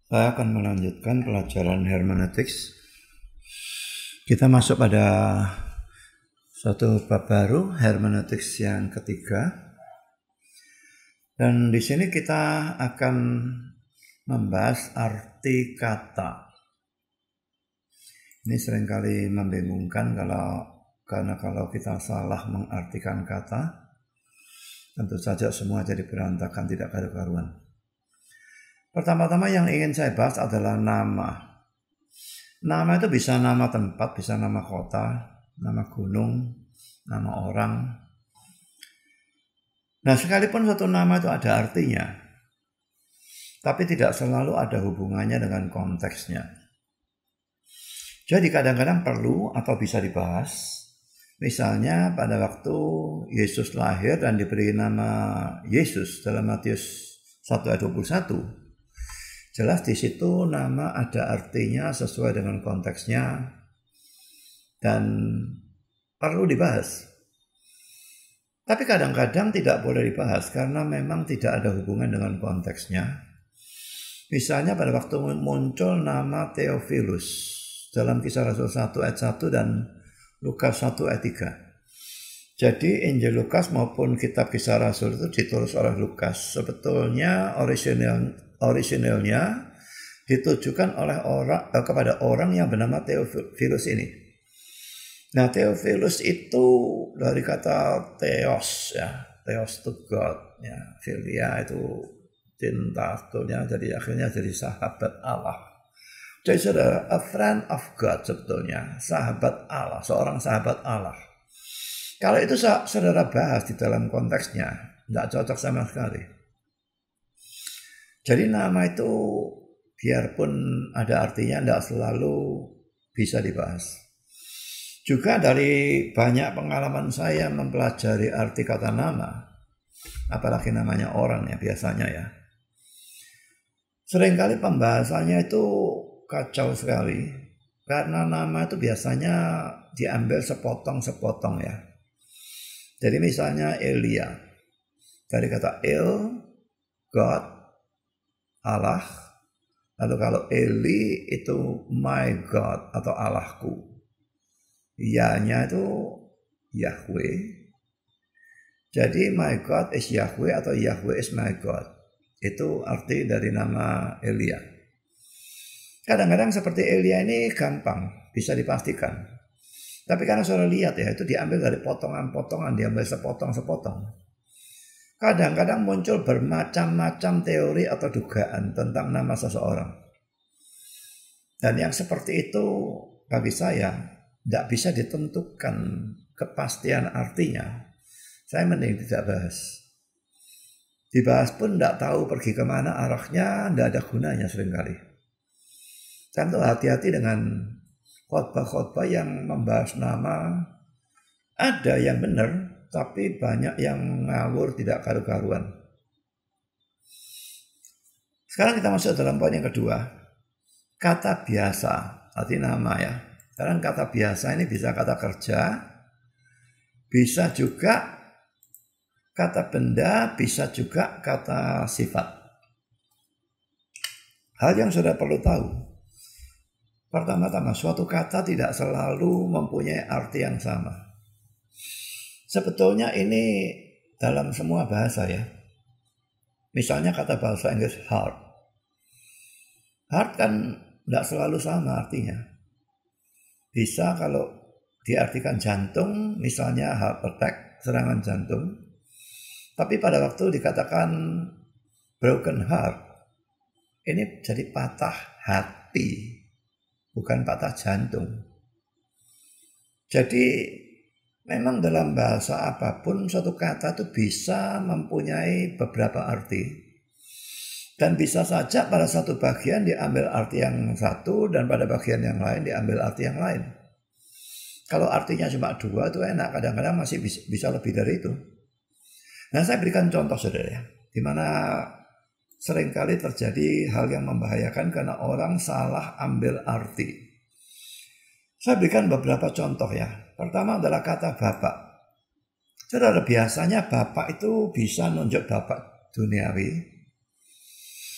Saya akan melanjutkan pelajaran hermeneutics. Kita masuk pada suatu bab baru, hermeneutics yang ketiga. Dan di sini kita akan membahas arti kata. Ini seringkali membingungkan karena kalau kita salah mengartikan kata, tentu saja semua jadi berantakan, tidak karu-karuan. Pertama-tama yang ingin saya bahas adalah nama. Nama itu bisa nama tempat, bisa nama kota, nama gunung, nama orang. Nah, sekalipun suatu nama itu ada artinya, tapi tidak selalu ada hubungannya dengan konteksnya. Jadi kadang-kadang perlu atau bisa dibahas. Misalnya pada waktu Yesus lahir dan diberi nama Yesus dalam Matius 1 ayat 21. Jelas di situ nama ada artinya sesuai dengan konteksnya dan perlu dibahas. Tapi kadang-kadang tidak boleh dibahas karena memang tidak ada hubungan dengan konteksnya. Misalnya pada waktu muncul nama Theophilus dalam Kisah Rasul 1 ayat 1 dan Lukas 1 ayat 3. Jadi Injil Lukas maupun kitab Kisah Rasul itu ditulis oleh Lukas. Sebetulnya orisinilnya ditujukan oleh kepada orang yang bernama Theophilus ini. Nah, Theophilus itu dari kata theos, ya, theos to God, ya, philia itu cinta, sebetulnya jadi akhirnya jadi sahabat Allah. Jadi saudara, a friend of God sebetulnya, sahabat Allah, seorang sahabat Allah. Kalau itu saudara bahas di dalam konteksnya, tidak cocok sama sekali. Jadi nama itu biarpun ada artinya tidak selalu bisa dibahas. Juga dari banyak pengalaman saya mempelajari arti kata nama, apalagi namanya orang ya biasanya ya. Seringkali pembahasannya itu kacau sekali karena nama itu biasanya diambil sepotong-sepotong ya. Jadi misalnya Elia, dari kata El, God, Allah. Lalu kalau Eli itu my God atau Allahku. Ya-nya itu Yahweh. Jadi my God is Yahweh atau Yahweh is my God. Itu arti dari nama Elia. Kadang-kadang seperti Elia ini gampang, bisa dipastikan. Tapi karena saudara lihat ya, itu diambil dari potongan-potongan, diambil sepotong-sepotong. Kadang-kadang muncul bermacam-macam teori atau dugaan tentang nama seseorang. Dan yang seperti itu bagi saya tidak bisa ditentukan kepastian artinya. Saya mending tidak bahas. Dibahas pun tidak tahu pergi kemana arahnya, tidak ada gunanya seringkali. Tentu hati-hati dengan khotbah-khotbah yang membahas nama. Ada yang benar, tapi banyak yang ngawur tidak karu-karuan. Sekarang kita masuk dalam poin yang kedua. Kata biasa, arti nama ya. Sekarang kata biasa ini bisa kata kerja, bisa juga kata benda, bisa juga kata sifat. Hal yang sudah perlu tahu. Pertama-tama, suatu kata tidak selalu mempunyai arti yang sama. Sebetulnya ini dalam semua bahasa ya. Misalnya kata bahasa Inggris heart. Heart kan tidak selalu sama artinya. Bisa kalau diartikan jantung, misalnya heart attack, serangan jantung. Tapi pada waktu dikatakan broken heart, ini jadi patah hati. Bukan patah jantung. Jadi memang dalam bahasa apapun suatu kata itu bisa mempunyai beberapa arti. Dan bisa saja pada satu bagian diambil arti yang satu dan pada bagian yang lain diambil arti yang lain. Kalau artinya cuma dua itu enak, kadang-kadang masih bisa lebih dari itu. Nah, saya berikan contoh saudara ya, di mana seringkali terjadi hal yang membahayakan karena orang salah ambil arti. Saya berikan beberapa contoh ya. Pertama adalah kata bapak. Saudara, biasanya bapak itu bisa nunjuk bapak duniawi.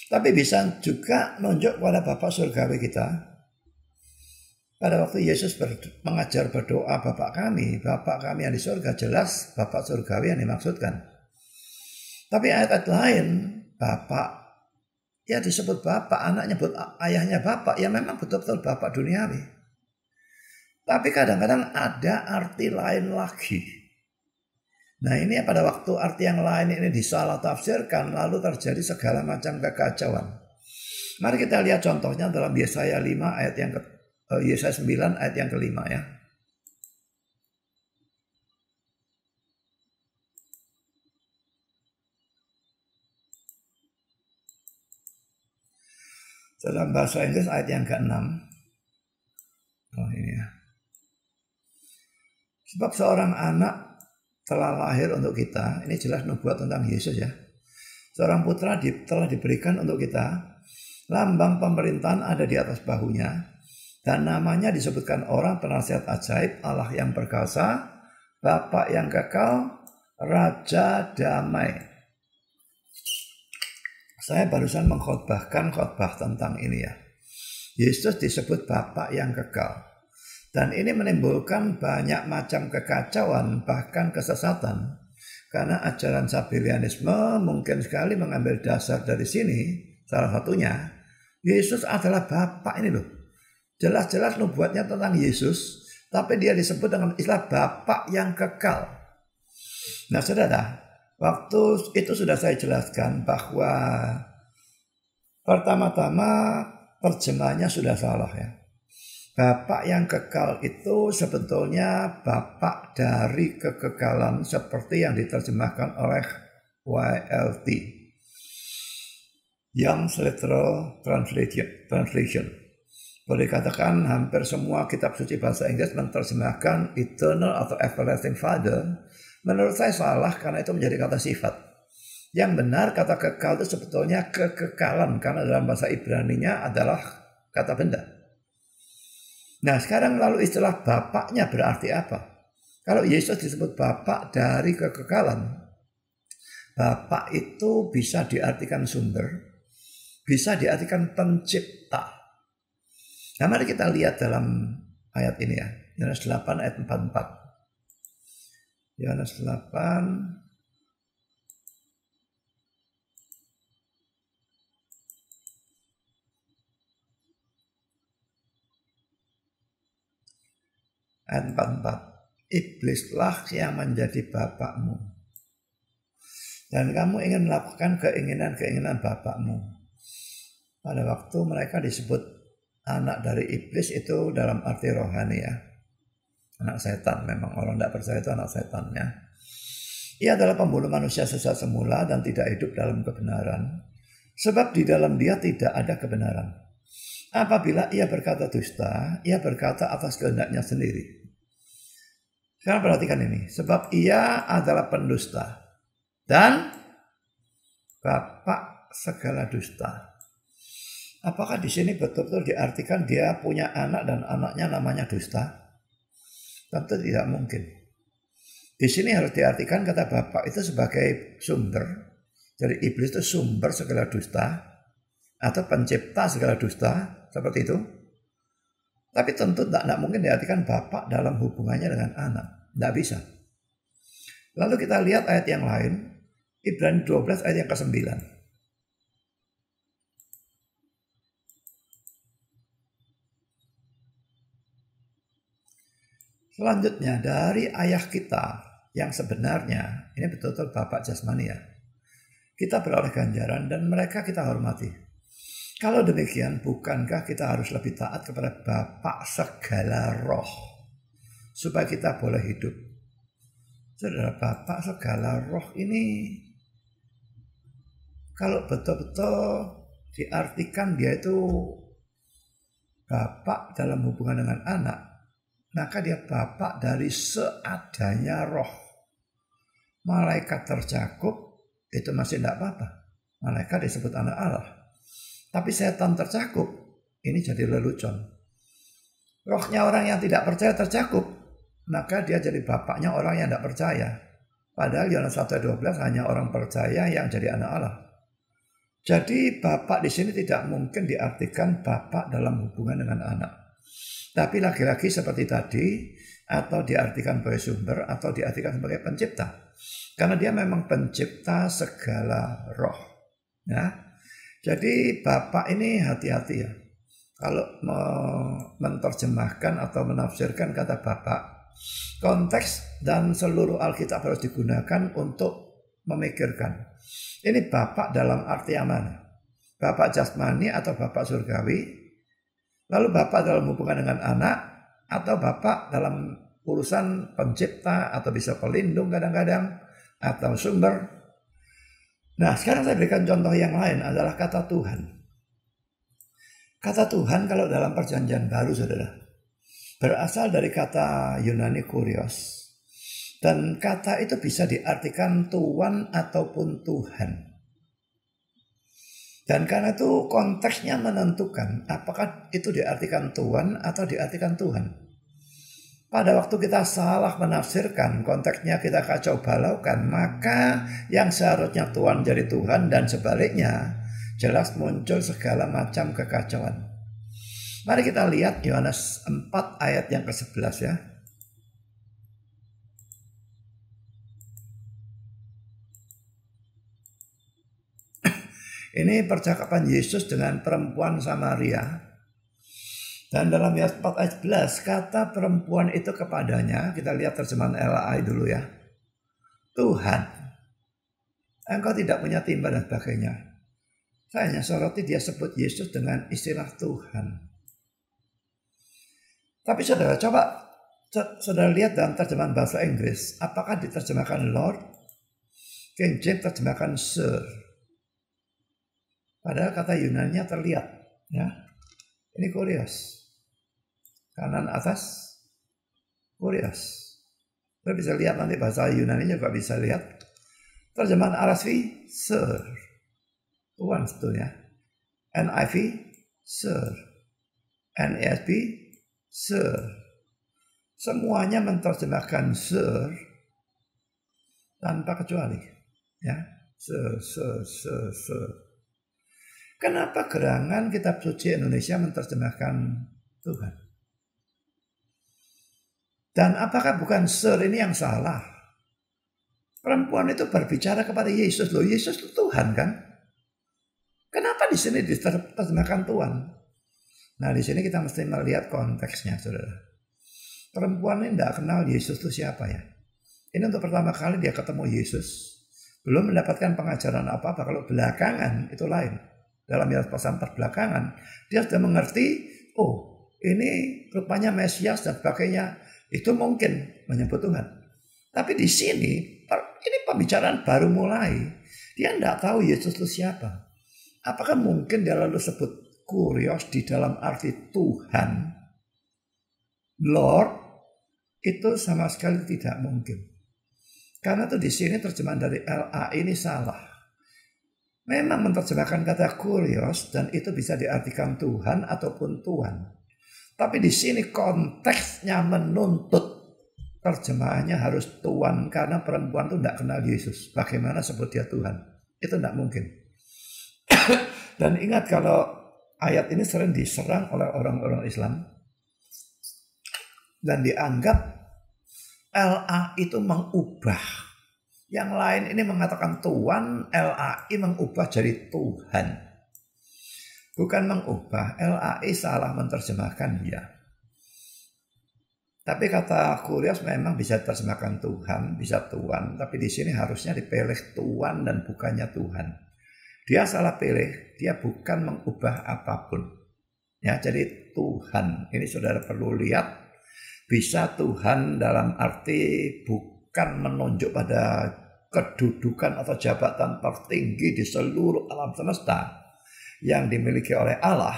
Tapi bisa juga nunjuk pada Bapa surgawi kita. Pada waktu Yesus mengajar berdoa Bapa kami yang di surga, jelas Bapa surgawi yang dimaksudkan. Tapi ayat-ayat lain, Bapa, ya disebut Bapak, anak nyebut ayahnya Bapak, ya memang betul-betul Bapak duniawi. Tapi kadang-kadang ada arti lain lagi. Nah ini pada waktu arti yang lain ini disalah tafsirkan, lalu terjadi segala macam kekacauan. Mari kita lihat contohnya dalam Yesaya 5 ayat yang Yesaya 9 ayat yang kelima ya. Dalam bahasa Inggris ayat yang ke-6. Oh ini ya. Sebab seorang anak telah lahir untuk kita. Ini jelas nubuat tentang Yesus ya. Seorang putra telah diberikan untuk kita. Lambang pemerintahan ada di atas bahunya. Dan namanya disebutkan orang penasihat ajaib, Allah yang perkasa, Bapa yang kekal, Raja damai. Saya barusan mengkhotbahkan khotbah tentang ini ya. Yesus disebut Bapa yang kekal. Dan ini menimbulkan banyak macam kekacauan, bahkan kesesatan. Karena ajaran Sabellianisme mungkin sekali mengambil dasar dari sini. Salah satunya, Yesus adalah Bapa ini loh. Jelas-jelas nubuatnya tentang Yesus, tapi dia disebut dengan istilah Bapa yang kekal. Nah saudara, waktu itu sudah saya jelaskan bahwa pertama-tama terjemahnya sudah salah ya. Bapak yang kekal itu sebetulnya Bapak dari kekekalan seperti yang diterjemahkan oleh YLT, Young's Literal Translation. Boleh katakan hampir semua kitab suci bahasa Inggris menerjemahkan eternal atau everlasting father. Menurut saya salah karena itu menjadi kata sifat. Yang benar kata kekal itu sebetulnya kekekalan karena dalam bahasa Ibraninya adalah kata benda. Nah sekarang lalu istilah bapaknya berarti apa? Kalau Yesus disebut bapak dari kekekalan, bapak itu bisa diartikan sumber, bisa diartikan pencipta. Nah mari kita lihat dalam ayat ini ya, Yohanes 8 ayat 44. Yohanes 8 ayat 44. Iblislah yang menjadi bapakmu, dan kamu ingin melakukan keinginan-keinginan bapakmu. Pada waktu mereka disebut anak dari iblis itu dalam arti rohani ya. Anak setan, memang orang tidak percaya itu anak setan ya. Ia adalah pembunuh manusia sejak semula dan tidak hidup dalam kebenaran. Sebab di dalam dia tidak ada kebenaran. Apabila ia berkata dusta, ia berkata atas kehendaknya sendiri. Sekarang perhatikan ini. Sebab ia adalah pendusta dan bapak segala dusta. Apakah di sini betul-betul diartikan dia punya anak dan anaknya namanya dusta? Tentu tidak mungkin. Di sini harus diartikan kata bapak itu sebagai sumber. Jadi iblis itu sumber segala dusta atau pencipta segala dusta, seperti itu. Tapi tentu tidak mungkin diartikan bapak dalam hubungannya dengan anak. Tidak bisa. Lalu kita lihat ayat yang lain. Ibrani 12 ayat yang ke-9. Selanjutnya dari ayah kita yang sebenarnya, ini betul-betul bapak jasmani ya. Kita beroleh ganjaran dan mereka kita hormati. Kalau demikian, bukankah kita harus lebih taat kepada Bapak segala roh, supaya kita boleh hidup? Saudara, Bapak segala roh ini, kalau betul-betul diartikan dia itu Bapak dalam hubungan dengan anak, maka dia Bapak dari seadanya roh. Malaikat tercakup, itu masih tidak apa-apa. Malaikat disebut anak Allah. Tapi setan tercakup, ini jadi lelucon. Rohnya orang yang tidak percaya tercakup, maka dia jadi bapaknya orang yang tidak percaya. Padahal Yohanes 1:12 hanya orang percaya yang jadi anak Allah. Jadi bapak di sini tidak mungkin diartikan bapak dalam hubungan dengan anak. Tapi lagi-lagi seperti tadi, atau diartikan sebagai sumber, atau diartikan sebagai pencipta. Karena dia memang pencipta segala roh. Ya. Jadi bapak ini hati-hati ya. Kalau menerjemahkan atau menafsirkan kata bapak, konteks dan seluruh Alkitab harus digunakan untuk memikirkan. Ini bapak dalam arti yang mana? Bapak jasmani atau bapak surgawi? Lalu bapak dalam hubungan dengan anak? Atau bapak dalam urusan pencipta atau bisa pelindung kadang-kadang? Atau sumber? Nah, sekarang saya berikan contoh yang lain adalah kata Tuhan. Kata Tuhan kalau dalam perjanjian baru, saudara, berasal dari kata Yunani kurios. Dan kata itu bisa diartikan Tuhan ataupun Tuhan. Dan karena itu konteksnya menentukan apakah itu diartikan Tuhan atau diartikan Tuhan. Pada waktu kita salah menafsirkan, konteksnya kita kacau balaukan, maka yang seharusnya Tuhan jadi Tuhan dan sebaliknya, jelas muncul segala macam kekacauan. Mari kita lihat Yohanes 4 ayat yang ke-11 ya. Ini percakapan Yesus dengan perempuan Samaria. Dan dalam Yohanes 4 ayat 11, kata perempuan itu kepadanya, kita lihat terjemahan LAI dulu ya. Tuhan, engkau tidak punya timba dan sebagainya. Saya hanya soroti dia sebut Yesus dengan istilah Tuhan. Tapi saudara, coba saudara lihat dalam terjemahan bahasa Inggris, apakah diterjemahkan Lord? King James terjemahkan Sir. Padahal kata Yunani-nya terlihat, ya. Ini kurios. Kanan atas, kurios. Kita bisa lihat nanti bahasa Yunani juga bisa lihat. Terjemahan RSV, Sir. Tuhan sebetulnya. NIV, Sir. NASB, Sir. Semuanya menerjemahkan Sir tanpa kecuali, ya. Sir. Kenapa gerangan kitab suci Indonesia menerjemahkan Tuhan? Dan apakah bukan Sir ini yang salah? Perempuan itu berbicara kepada Yesus loh. Yesus itu Tuhan kan? Kenapa di sini diterjemahkan Tuhan? Nah, di sini kita mesti melihat konteksnya, saudara. Perempuan ini tidak kenal Yesus itu siapa ya. Ini untuk pertama kali dia ketemu Yesus. Belum mendapatkan pengajaran apa-apa. Kalau belakangan itu lain. Dalam pasal terbelakangan, dia sudah mengerti, oh ini rupanya Mesias dan sebagainya. Itu mungkin menyebut Tuhan. Tapi di sini, ini pembicaraan baru mulai. Dia tidak tahu Yesus itu siapa. Apakah mungkin dia lalu sebut kurios di dalam arti Tuhan? Lord, itu sama sekali tidak mungkin. Karena itu di sini terjemahan dari LA ini salah. Memang menerjemahkan kata kurios dan itu bisa diartikan Tuhan ataupun Tuhan. Tapi di sini konteksnya menuntut terjemahannya harus Tuhan karena perempuan itu tidak kenal Yesus. Bagaimana sebut dia Tuhan? Itu tidak mungkin. Dan ingat kalau ayat ini sering diserang oleh orang-orang Islam dan dianggap LA itu mengubah. Yang lain ini mengatakan Tuhan, LAI mengubah jadi Tuhan. Bukan mengubah, LAI salah menerjemahkan ya. Tapi kata kurios memang bisa terjemahkan Tuhan, bisa Tuhan. Tapi di sini harusnya dipilih Tuhan dan bukannya Tuhan. Dia salah pilih, dia bukan mengubah apapun. Ya, jadi Tuhan. Ini saudara perlu lihat. Bisa Tuhan dalam arti bukan menunjuk pada kedudukan atau jabatan tertinggi di seluruh alam semesta yang dimiliki oleh Allah,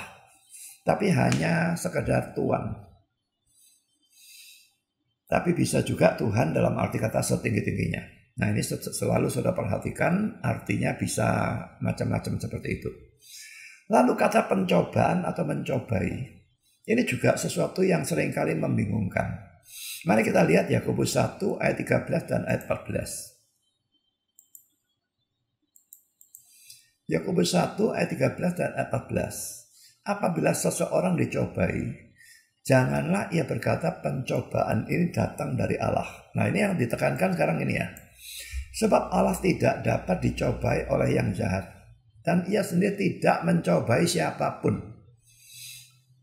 tapi hanya sekedar Tuhan. Tapi bisa juga Tuhan dalam arti kata setinggi-tingginya. Nah, ini selalu sudah perhatikan, artinya bisa macam-macam seperti itu. Lalu kata pencobaan atau mencobai, ini juga sesuatu yang seringkali membingungkan. Mari kita lihat Yakobus 1 ayat 13 dan ayat 14. Yakobus 1 ayat 13 dan ayat 14. Apabila seseorang dicobai, janganlah ia berkata pencobaan ini datang dari Allah. Nah, ini yang ditekankan sekarang ini ya. Sebab Allah tidak dapat dicobai oleh yang jahat, dan ia sendiri tidak mencobai siapapun.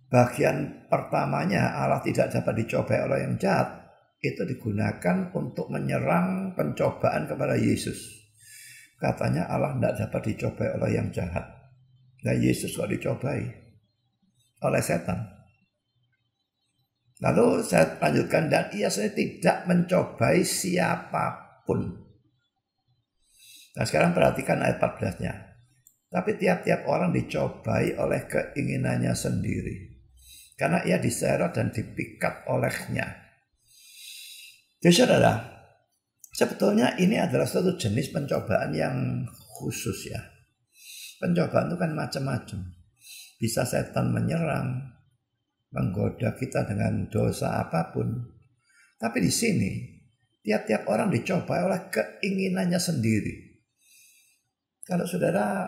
Bagian pertamanya, Allah tidak dapat dicobai oleh yang jahat, itu digunakan untuk menyerang pencobaan kepada Yesus. Katanya Allah tidak dapat dicobai oleh yang jahat. Nah, Yesus kok dicobai oleh setan. Lalu saya lanjutkan, dan ia sendiri tidak mencobai siapapun. Nah, sekarang perhatikan ayat 14-nya. Tapi tiap-tiap orang dicobai oleh keinginannya sendiri, karena ia diseret dan dipikat olehnya. Jadi saudara, sebetulnya ini adalah suatu jenis pencobaan yang khusus ya. Pencobaan itu kan macam-macam. Bisa setan menyerang, menggoda kita dengan dosa apapun. Tapi di sini, tiap-tiap orang dicobai oleh keinginannya sendiri. Kalau saudara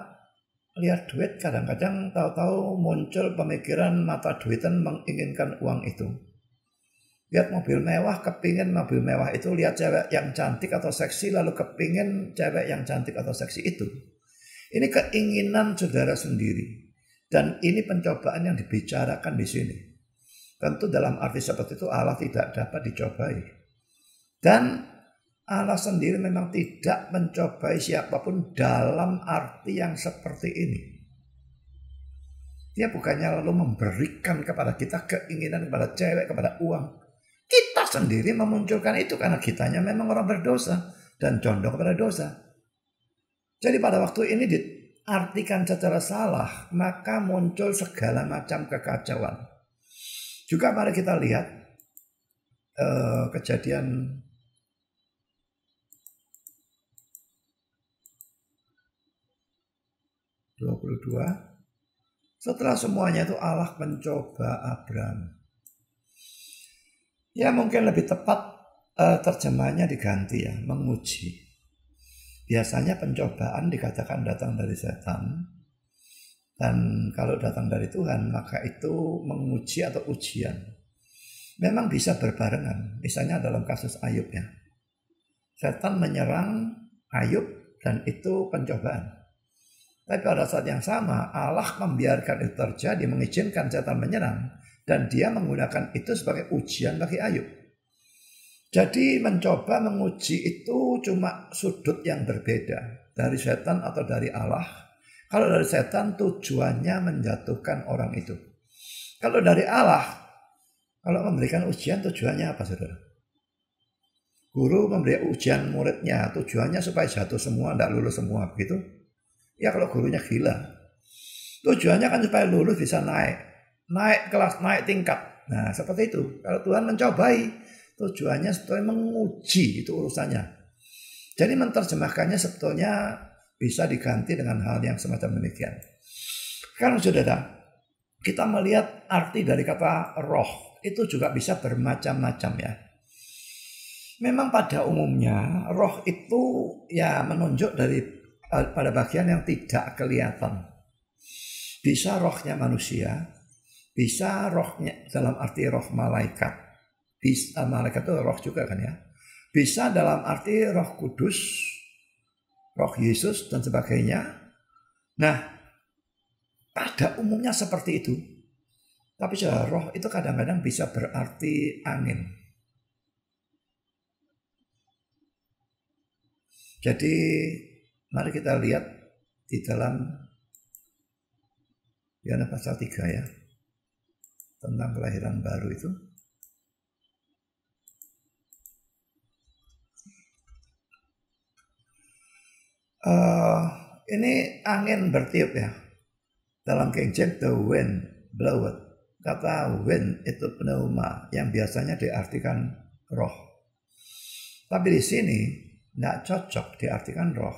lihat duit, kadang-kadang tahu-tahu muncul pemikiran mata duitan menginginkan uang itu. Lihat mobil mewah, kepingin mobil mewah itu. Lihat cewek yang cantik atau seksi, lalu kepingin cewek yang cantik atau seksi itu. Ini keinginan saudara sendiri. Dan ini pencobaan yang dibicarakan di sini. Tentu dalam arti seperti itu Allah tidak dapat dicobai. Dan Allah sendiri memang tidak mencobai siapapun dalam arti yang seperti ini. Dia bukannya lalu memberikan kepada kita keinginan kepada cewek, kepada uang. Kita sendiri memunculkan itu karena kitanya memang orang berdosa dan condong kepada dosa. Jadi pada waktu ini diartikan secara salah, maka muncul segala macam kekacauan. Juga mari kita lihat Kejadian 22. Setelah semuanya itu Allah mencoba Abraham. Ya mungkin lebih tepat terjemahnya diganti ya, menguji. Biasanya pencobaan dikatakan datang dari setan. Dan kalau datang dari Tuhan maka itu menguji atau ujian. Memang bisa berbarengan. Misalnya dalam kasus Ayub ya. Setan menyerang Ayub dan itu pencobaan. Tapi pada saat yang sama Allah membiarkan itu terjadi, mengizinkan setan menyerang, dan dia menggunakan itu sebagai ujian bagi Ayub. Jadi mencoba menguji itu cuma sudut yang berbeda dari setan atau dari Allah. Kalau dari setan tujuannya menjatuhkan orang itu. Kalau dari Allah, kalau memberikan ujian tujuannya apa saudara? Guru memberi ujian muridnya tujuannya supaya jatuh semua, tidak lulus semua begitu. Ya kalau gurunya gila. Tujuannya kan supaya lulus bisa naik kelas, naik tingkat. Nah seperti itu. Kalau Tuhan mencobai, tujuannya sebetulnya menguji, itu urusannya. Jadi menerjemahkannya sebetulnya bisa diganti dengan hal yang semacam demikian. Sekarang saudara, kita melihat arti dari kata roh. Itu juga bisa bermacam-macam ya. Memang pada umumnya roh itu ya menunjuk pada bagian yang tidak kelihatan. Bisa rohnya manusia, bisa rohnya dalam arti roh malaikat. Bisa malaikat itu roh juga kan ya. Bisa dalam arti Roh Kudus, Roh Yesus dan sebagainya. Nah, pada umumnya seperti itu. Tapi roh itu kadang-kadang bisa berarti angin. Jadi mari kita lihat di dalam Yohanes pasal 3 ya, tentang kelahiran baru itu. Ini angin bertiup ya. Dalam King James, the wind bloweth. Kata wind itu pneuma yang biasanya diartikan roh. Tapi di sini tidak cocok diartikan roh.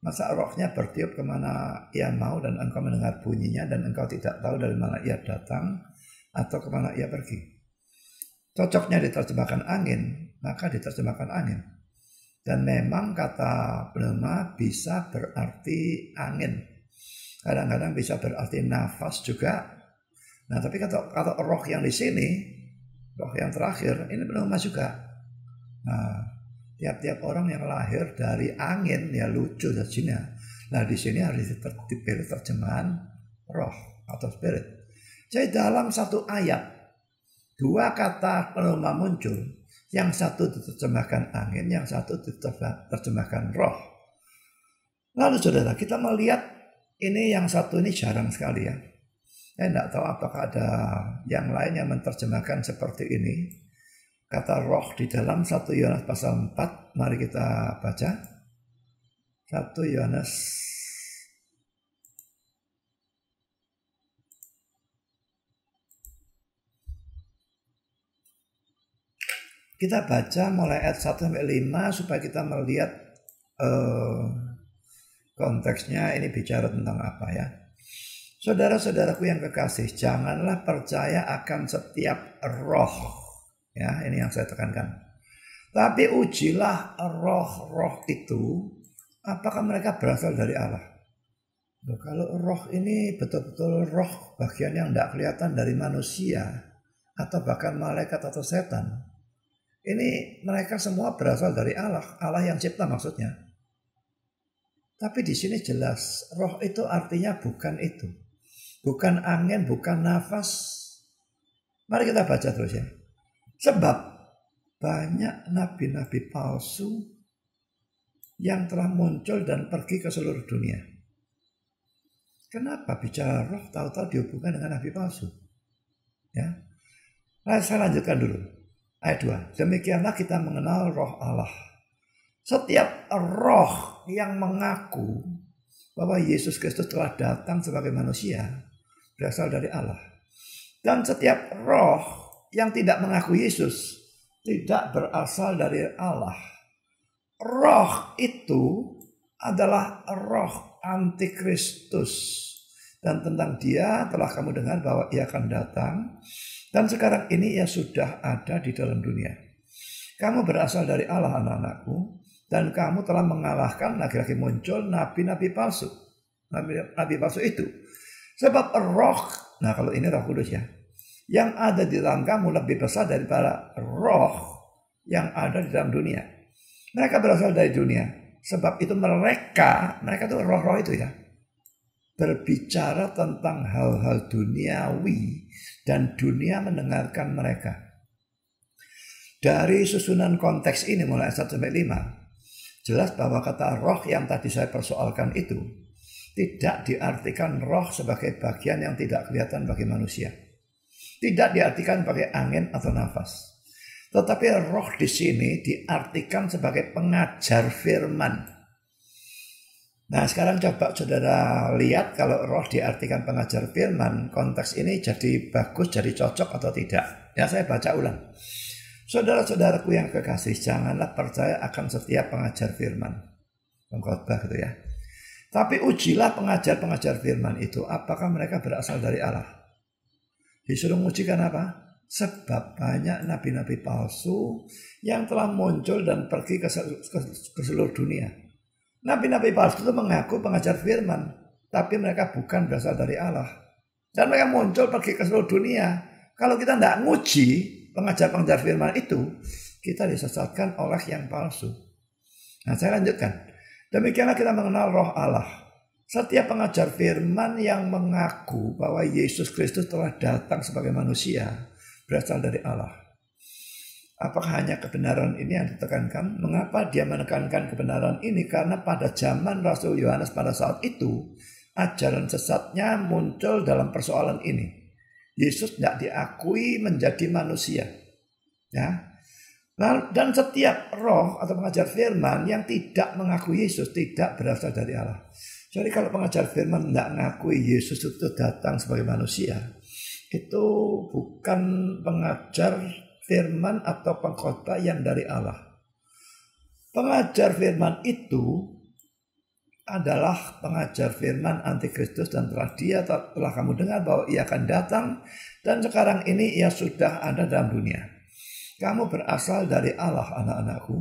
Masa rohnya bertiup kemana ia mau dan engkau mendengar bunyinya dan engkau tidak tahu dari mana ia datang atau kemana ia pergi. Cocoknya diterjemahkan angin, maka diterjemahkan angin. Dan memang kata pneuma bisa berarti angin. Kadang-kadang bisa berarti nafas juga. Nah, tapi kata roh yang di sini, roh yang terakhir, ini pneuma juga. Nah, tiap-tiap orang yang lahir dari angin ya lucu sajinya. Nah, di sini harus dipilih terjemahan roh atau spirit. Jadi dalam satu ayat, dua kata pneuma muncul. Yang satu diterjemahkan angin, yang satu diterjemahkan roh. Lalu saudara, kita melihat ini yang satu ini jarang sekali ya. Saya tidak tahu apakah ada yang lain yang menerjemahkan seperti ini. Kata roh di dalam 1 Yohanes pasal 4. Mari kita baca. 1 Yohanes. Kita baca mulai ayat 1 sampai 5 supaya kita melihat konteksnya ini bicara tentang apa ya. Saudara-saudaraku yang kekasih, janganlah percaya akan setiap roh. Ya, ini yang saya tekankan. Tapi ujilah roh-roh itu, apakah mereka berasal dari Allah. Loh, kalau roh ini betul-betul roh bagian yang tidak kelihatan dari manusia, atau bahkan malaikat atau setan. Ini mereka semua berasal dari Allah, Allah yang cipta maksudnya. Tapi di sini jelas roh itu artinya bukan itu. Bukan angin, bukan nafas. Mari kita baca terus ya. Sebab banyak nabi-nabi palsu yang telah muncul dan pergi ke seluruh dunia. Kenapa bicara roh tahu-tahu dihubungkan dengan nabi palsu? Ya. Nah, saya lanjutkan dulu. Ayat 2. Demikianlah kita mengenal roh Allah. Setiap roh yang mengaku bahwa Yesus Kristus telah datang sebagai manusia berasal dari Allah. Dan setiap roh yang tidak mengaku Yesus tidak berasal dari Allah. Roh itu adalah roh antikristus. Dan tentang dia telah kamu dengar bahwa ia akan datang. Dan sekarang ini ia sudah ada di dalam dunia. Kamu berasal dari Allah, anak-anakku. Dan kamu telah mengalahkan lagi-lagi muncul nabi-nabi palsu. Nabi palsu itu. Sebab roh, nah kalau ini Roh Kudus ya, yang ada di dalam kamu lebih besar daripada roh yang ada di dalam dunia. Mereka berasal dari dunia. Sebab itu mereka itu roh-roh itu ya, berbicara tentang hal-hal duniawi dan dunia mendengarkan mereka. Dari susunan konteks ini mulai 1 sampai 5, jelas bahwa kata roh yang tadi saya persoalkan itu tidak diartikan roh sebagai bagian yang tidak kelihatan bagi manusia. Tidak diartikan sebagai angin atau nafas. Tetapi roh di sini diartikan sebagai pengajar firman. Nah, sekarang coba saudara lihat kalau roh diartikan pengajar firman, konteks ini jadi bagus, jadi cocok atau tidak. Ya, saya baca ulang. Saudara-saudaraku yang kekasih, janganlah percaya akan setiap pengajar firman. Pengkhotbah gitu ya. Tapi ujilah pengajar-pengajar firman itu, apakah mereka berasal dari Allah. Disuruh mengujikan apa? Sebab banyak nabi-nabi palsu yang telah muncul dan pergi ke seluruh dunia. Nabi-nabi palsu itu mengaku pengajar firman, tapi mereka bukan berasal dari Allah. Dan mereka muncul pergi ke seluruh dunia. Kalau kita tidak nguji pengajar-pengajar firman itu, kita disesatkan oleh yang palsu. Nah, saya lanjutkan. Demikianlah kita mengenal roh Allah. Setiap pengajar firman yang mengaku bahwa Yesus Kristus telah datang sebagai manusia berasal dari Allah. Apakah hanya kebenaran ini yang ditekankan? Mengapa dia menekankan kebenaran ini? Karena pada zaman Rasul Yohanes pada saat itu, ajaran sesatnya muncul dalam persoalan ini. Yesus tidak diakui menjadi manusia. Ya. Dan setiap roh atau pengajar firman yang tidak mengakui Yesus tidak berasal dari Allah. Jadi kalau pengajar firman tidak mengakui Yesus itu datang sebagai manusia, itu bukan pengajar firman atau pengkhotbah yang dari Allah. Pengajar firman itu adalah pengajar firman antikristus dan telah kamu dengar bahwa ia akan datang dan sekarang ini ia sudah ada dalam dunia. Kamu berasal dari Allah, anak-anakku,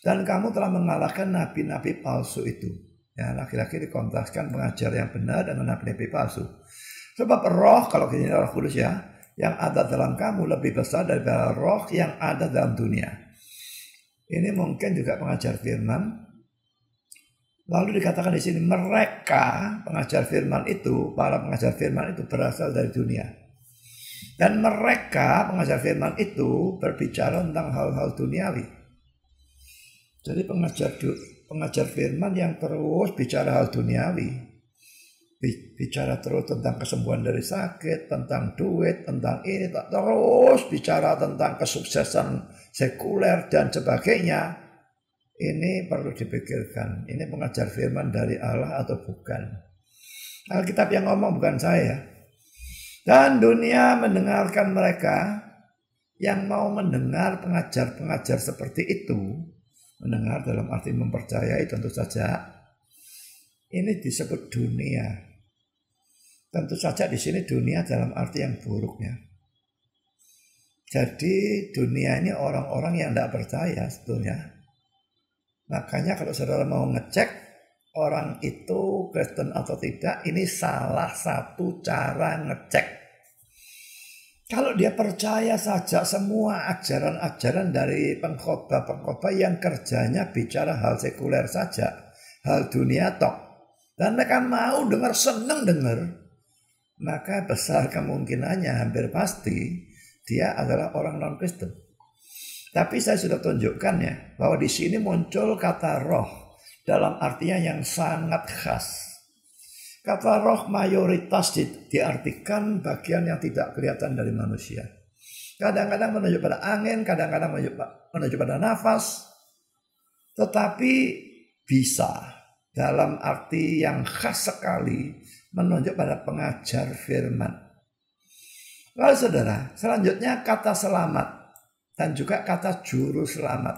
Dan kamu telah mengalahkan nabi-nabi palsu itu. Ya, laki-laki dikontraskan pengajar yang benar dengan nabi-nabi palsu. Sebab roh, kalau ini roh kudus ya, yang ada dalam kamu lebih besar daripada roh yang ada dalam dunia. Ini mungkin juga pengajar firman. Lalu dikatakan di sini mereka pengajar firman itu, para pengajar firman itu berasal dari dunia. Dan mereka pengajar firman itu berbicara tentang hal-hal duniawi. Jadi pengajar firman yang terus bicara hal duniawi. Bicara terus tentang kesembuhan dari sakit, tentang duit, tentang ini, terus bicara tentang kesuksesan sekuler dan sebagainya. Ini perlu dipikirkan, ini pengajar firman dari Allah atau bukan. Alkitab yang ngomong bukan saya. Dan dunia mendengarkan mereka yang mau mendengar pengajar-pengajar seperti itu. Mendengar dalam arti mempercayai tentu saja. Ini disebut dunia. Tentu saja di sini dunia dalam arti yang buruknya. Jadi dunia ini orang-orang yang tidak percaya sebetulnya. Makanya kalau saudara mau ngecek orang itu Kristen atau tidak, ini salah satu cara ngecek. Kalau dia percaya saja semua ajaran-ajaran dari pengkhotbah-pengkhotbah yang kerjanya bicara hal sekuler saja, hal dunia tok, dan mereka mau dengar, senang dengar, maka besar kemungkinannya, hampir pasti dia adalah orang non-Kristen. Tapi saya sudah tunjukkan ya, bahwa di sini muncul kata roh dalam artinya yang sangat khas. Kata roh mayoritas diartikan bagian yang tidak kelihatan dari manusia. Kadang-kadang menunjuk pada angin, kadang-kadang menunjuk pada nafas. Tetapi bisa dalam arti yang khas sekali menunjuk pada pengajar firman. Lalu saudara, selanjutnya kata selamat. Dan juga kata juru selamat.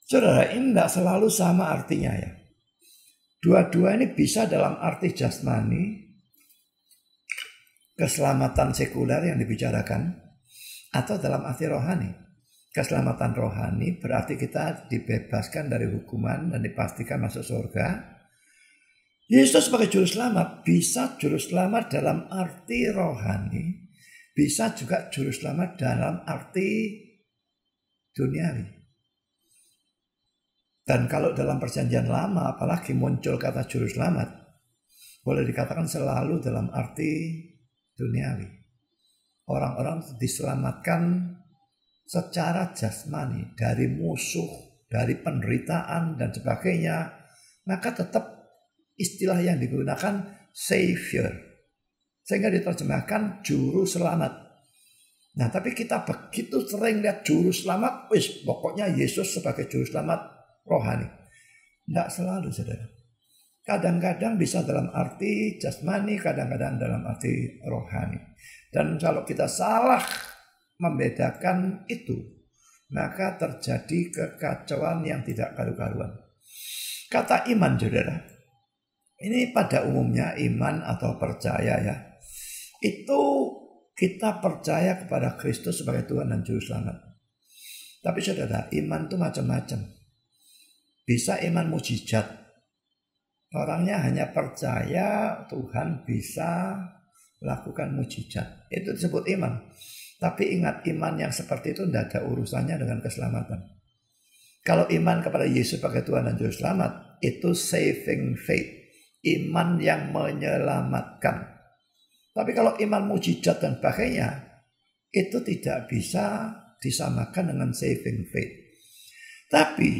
Saudara, ini tidak selalu sama artinya ya. Dua-dua ini bisa dalam arti jasmani, keselamatan sekuler yang dibicarakan, atau dalam arti rohani. Keselamatan rohani berarti kita dibebaskan dari hukuman dan dipastikan masuk surga. Yesus sebagai juru selamat bisa juru selamat dalam arti rohani. Bisa juga juru selamat dalam arti duniawi. Dan kalau dalam perjanjian lama apalagi muncul kata juru selamat, boleh dikatakan selalu dalam arti duniawi. Orang-orang diselamatkan secara jasmani dari musuh, dari penderitaan dan sebagainya. Maka tetap istilah yang digunakan savior. Sehingga diterjemahkan juru selamat. Nah, tapi kita begitu sering lihat juru selamat, pokoknya Yesus sebagai juru selamat rohani. Tidak selalu, saudara. Kadang-kadang bisa dalam arti jasmani, kadang-kadang dalam arti rohani. Dan kalau kita salah membedakan itu, maka terjadi kekacauan yang tidak karu-karuan. Kata iman, saudara. Ini pada umumnya iman atau percaya ya. Itu kita percaya kepada Kristus sebagai Tuhan dan Juru Selamat. Tapi saudara, iman itu macam-macam. Bisa iman mujizat. Orangnya hanya percaya Tuhan bisa melakukan mujizat. Itu disebut iman. Tapi ingat, iman yang seperti itu tidak ada urusannya dengan keselamatan. Kalau iman kepada Yesus sebagai Tuhan dan Juru Selamat, itu saving faith. Iman yang menyelamatkan. Tapi kalau iman mujizat dan sebagainya, itu tidak bisa disamakan dengan saving faith. Tapi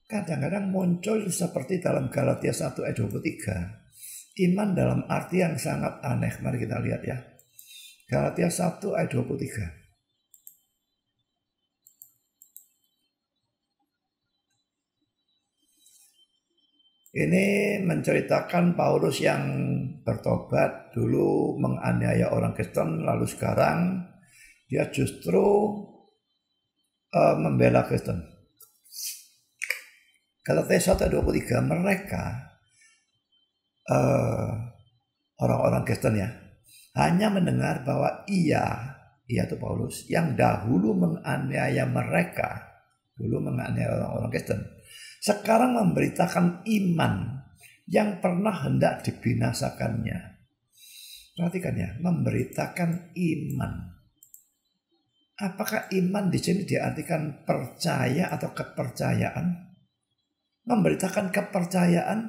kadang-kadang muncul seperti dalam Galatia 1 ayat 23. Iman dalam arti yang sangat aneh. Mari kita lihat ya. Galatia 1 ayat 23. Ini menceritakan Paulus yang bertobat, dulu menganiaya orang Kristen, lalu sekarang dia justru membela Kristen. Galatia 1:23, mereka orang-orang Kristen ya, hanya mendengar bahwa ia itu Paulus yang dahulu menganiaya mereka. dulu menganiaya orang-orang Kristen. Sekarang memberitakan iman yang pernah hendak dibinasakannya. Perhatikan ya, memberitakan iman. Apakah iman di sini diartikan percaya atau kepercayaan? Memberitakan kepercayaan,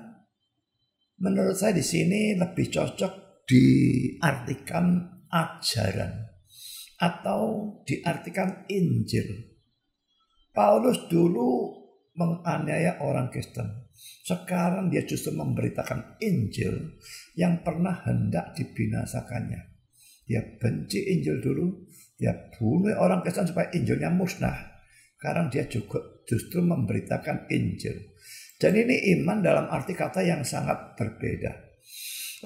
menurut saya di sini lebih cocok diartikan ajaran atau diartikan Injil. Paulus dulu menganiaya orang Kristen. Sekarang dia justru memberitakan Injil yang pernah hendak dibinasakannya. Dia benci Injil dulu, dia bunuh orang Kristen supaya Injilnya musnah. Sekarang dia juga justru memberitakan Injil. Dan ini iman dalam arti kata yang sangat berbeda.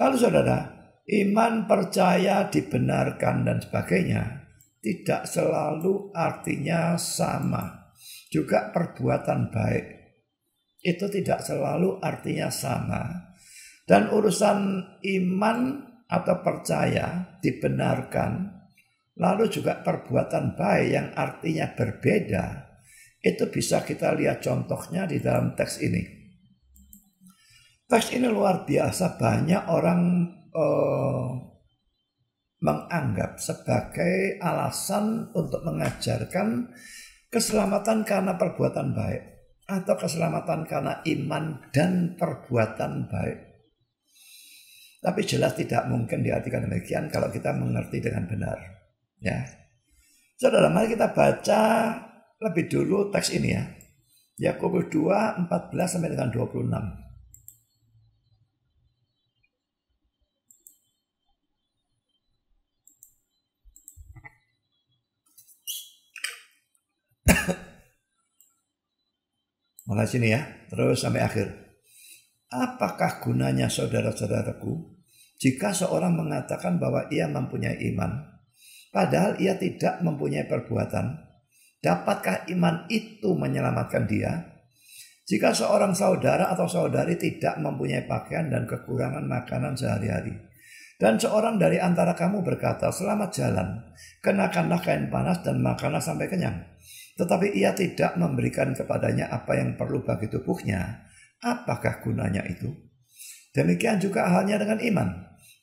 Lalu saudara, iman, percaya, dibenarkan dan sebagainya tidak selalu artinya sama. Juga perbuatan baik itu tidak selalu artinya sama. Dan urusan iman atau percaya, dibenarkan, lalu juga perbuatan baik yang artinya berbeda, itu bisa kita lihat contohnya di dalam teks ini. Teks ini luar biasa banyak orang menganggap sebagai alasan untuk mengajarkan keselamatan karena perbuatan baik atau keselamatan karena iman dan perbuatan baik. Tapi jelas tidak mungkin diartikan demikian kalau kita mengerti dengan benar. Ya, saudara, mari kita baca lebih dulu teks ini ya. Yakobus 2, 14 sampai dengan 26. Mulai sini ya, terus sampai akhir. Apakah gunanya saudara-saudaraku jika seorang mengatakan bahwa ia mempunyai iman, padahal ia tidak mempunyai perbuatan? Dapatkah iman itu menyelamatkan dia? Jika seorang saudara atau saudari tidak mempunyai pakaian dan kekurangan makanan sehari-hari, dan seorang dari antara kamu berkata, selamat jalan, kenakanlah kain panas dan makanlah sampai kenyang, tetapi ia tidak memberikan kepadanya apa yang perlu bagi tubuhnya, apakah gunanya itu? Demikian juga halnya dengan iman.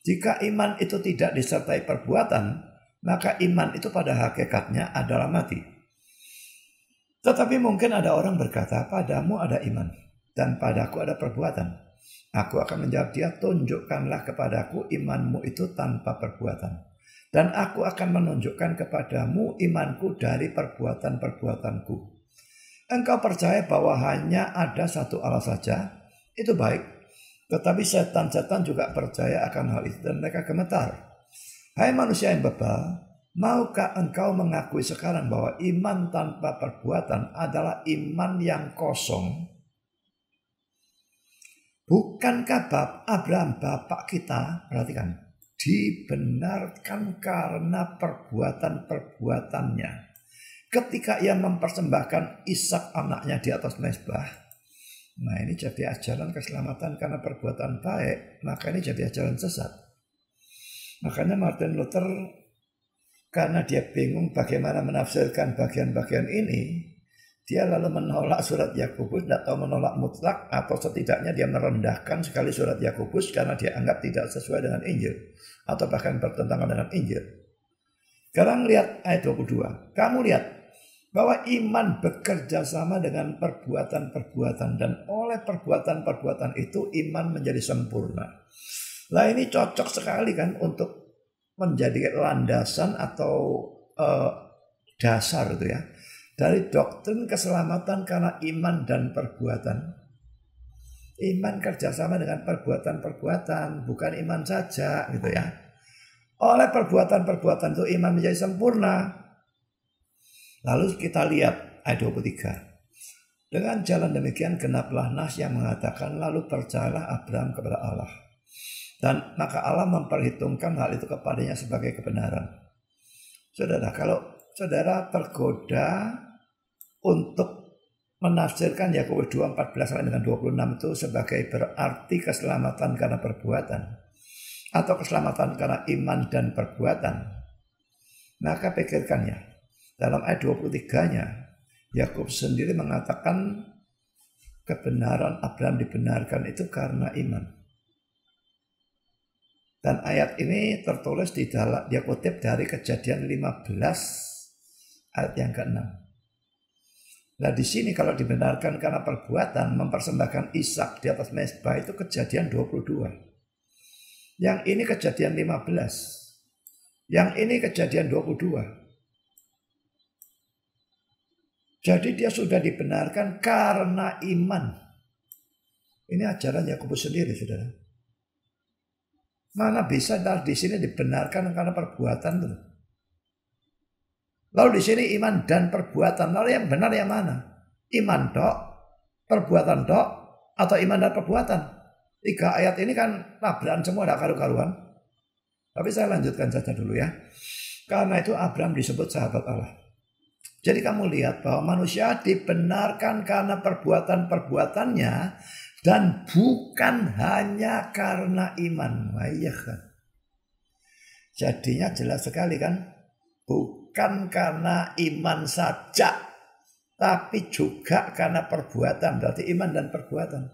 Jika iman itu tidak disertai perbuatan, maka iman itu pada hakikatnya adalah mati. Tetapi mungkin ada orang berkata, padamu ada iman dan padaku ada perbuatan. Aku akan menjawab dia, tunjukkanlah kepadaku imanmu itu tanpa perbuatan. Dan aku akan menunjukkan kepadamu imanku dari perbuatan-perbuatanku. Engkau percaya bahwa hanya ada satu Allah saja, itu baik. Tetapi setan-setan juga percaya akan hal itu dan mereka gemetar. Hai manusia yang bebal, maukah engkau mengakui sekarang bahwa iman tanpa perbuatan adalah iman yang kosong? Bukankah Abraham bapak kita, perhatikan, dibenarkan karena perbuatan-perbuatannya ketika ia mempersembahkan Ishak anaknya di atas mezbah? Nah, ini jadi ajaran keselamatan karena perbuatan baik, maka ini jadi ajaran sesat. Makanya Martin Luther, karena dia bingung bagaimana menafsirkan bagian-bagian ini, dia lalu menolak surat Yakobus, tidak tahu menolak mutlak atau setidaknya dia merendahkan sekali surat Yakobus karena dia anggap tidak sesuai dengan Injil atau bahkan bertentangan dengan Injil. Sekarang lihat ayat 22. Kamu lihat bahwa iman bekerja sama dengan perbuatan-perbuatan dan oleh perbuatan-perbuatan itu iman menjadi sempurna. Nah, ini cocok sekali kan untuk menjadi landasan atau dasar itu ya. Dari doktrin keselamatan karena iman dan perbuatan. Iman kerjasama dengan perbuatan-perbuatan, bukan iman saja gitu ya. Oleh perbuatan-perbuatan itu iman menjadi sempurna. Lalu kita lihat ayat 23. Dengan jalan demikian genaplah nas yang mengatakan, lalu percayalah Abraham kepada Allah. Dan maka Allah memperhitungkan hal itu kepadanya sebagai kebenaran. Saudara, kalau saudara tergoda untuk menafsirkan Yakobus 2:14 sampai dengan 26 itu sebagai berarti keselamatan karena perbuatan atau keselamatan karena iman dan perbuatan, maka pikirkan ya, dalam ayat 23-nya Yakobus sendiri mengatakan kebenaran Abraham dibenarkan itu karena iman. Dan ayat ini tertulis dia kutip dari Kejadian 15 ayat yang ke-6. Nah di sini kalau dibenarkan karena perbuatan mempersembahkan Ishak di atas mezbah itu Kejadian 22. Yang ini Kejadian 15. Yang ini Kejadian 22. Jadi dia sudah dibenarkan karena iman. Ini ajaran Yakobus sendiri, saudara. Mana bisa di sini dibenarkan karena perbuatan tuh. Lalu di sini iman dan perbuatan. Lalu yang benar yang mana? Iman dok, perbuatan dok, atau iman dan perbuatan? 3 ayat ini kan tabrakan semua, ada karu-karuan. Tapi saya lanjutkan saja dulu ya. Karena itu Abraham disebut sahabat Allah. Jadi kamu lihat bahwa manusia dibenarkan karena perbuatan-perbuatannya dan bukan hanya karena iman. Wah, iya kan? Jadinya jelas sekali kan? Bukan karena iman saja, tapi juga karena perbuatan. Berarti iman dan perbuatan.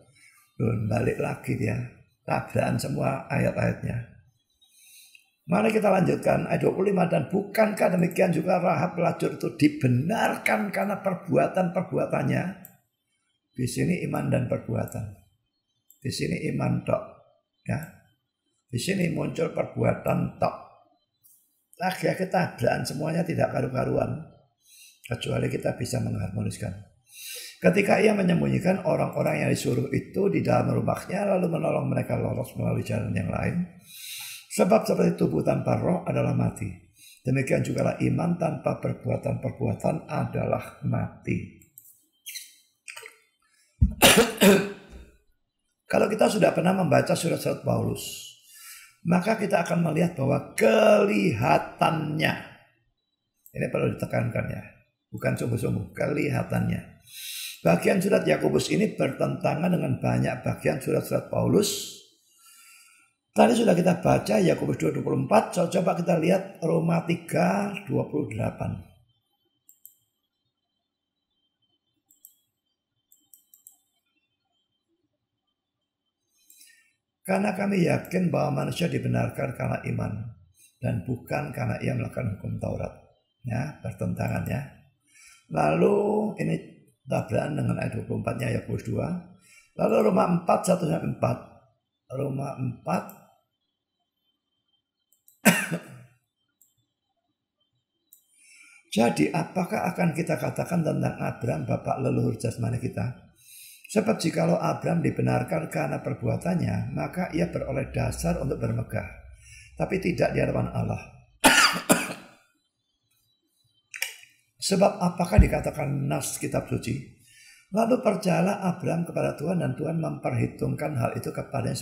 Belum balik lagi dia. Tabrakan semua ayat-ayatnya. Mari kita lanjutkan ayat 25. Dan bukankah demikian juga Rahab pelacur itu dibenarkan karena perbuatan-perbuatannya? Di sini iman dan perbuatan. Di sini iman tok, ya. Di sini muncul perbuatan tok. Lagi-lagi tabrakan semuanya tidak karu-karuan. Kecuali kita bisa mengharmoniskan. Ketika ia menyembunyikan orang-orang yang disuruh itu di dalam rumahnya lalu menolong mereka lolos melalui jalan yang lain. Sebab seperti tubuh tanpa roh adalah mati. Demikian juga iman tanpa perbuatan-perbuatan adalah mati. Kalau kita sudah pernah membaca surat-surat Paulus, maka kita akan melihat bahwa kelihatannya, ini perlu ditekankan ya, bukan sungguh-sungguh, kelihatannya. Bagian surat Yakobus ini bertentangan dengan banyak bagian surat-surat Paulus. Tadi sudah kita baca Yakobus 2:24, coba kita lihat Roma 3:28. Karena kami yakin bahwa manusia dibenarkan karena iman dan bukan karena ia melakukan hukum Taurat. Ya, bertentangan ya. Lalu ini tabrakan dengan ayat 24-nya Yakobus 2. Lalu Roma 4:1-4. Roma 4 Jadi apakah akan kita katakan tentang Abraham bapak leluhur jasmani kita? Sebab jikalau Abraham dibenarkan karena perbuatannya, maka ia beroleh dasar untuk bermegah, tapi tidak di hadapan Allah. Sebab apakah dikatakan nas kitab suci? Lalu percayalah Abraham kepada Tuhan dan Tuhan memperhitungkan hal itu kepadanya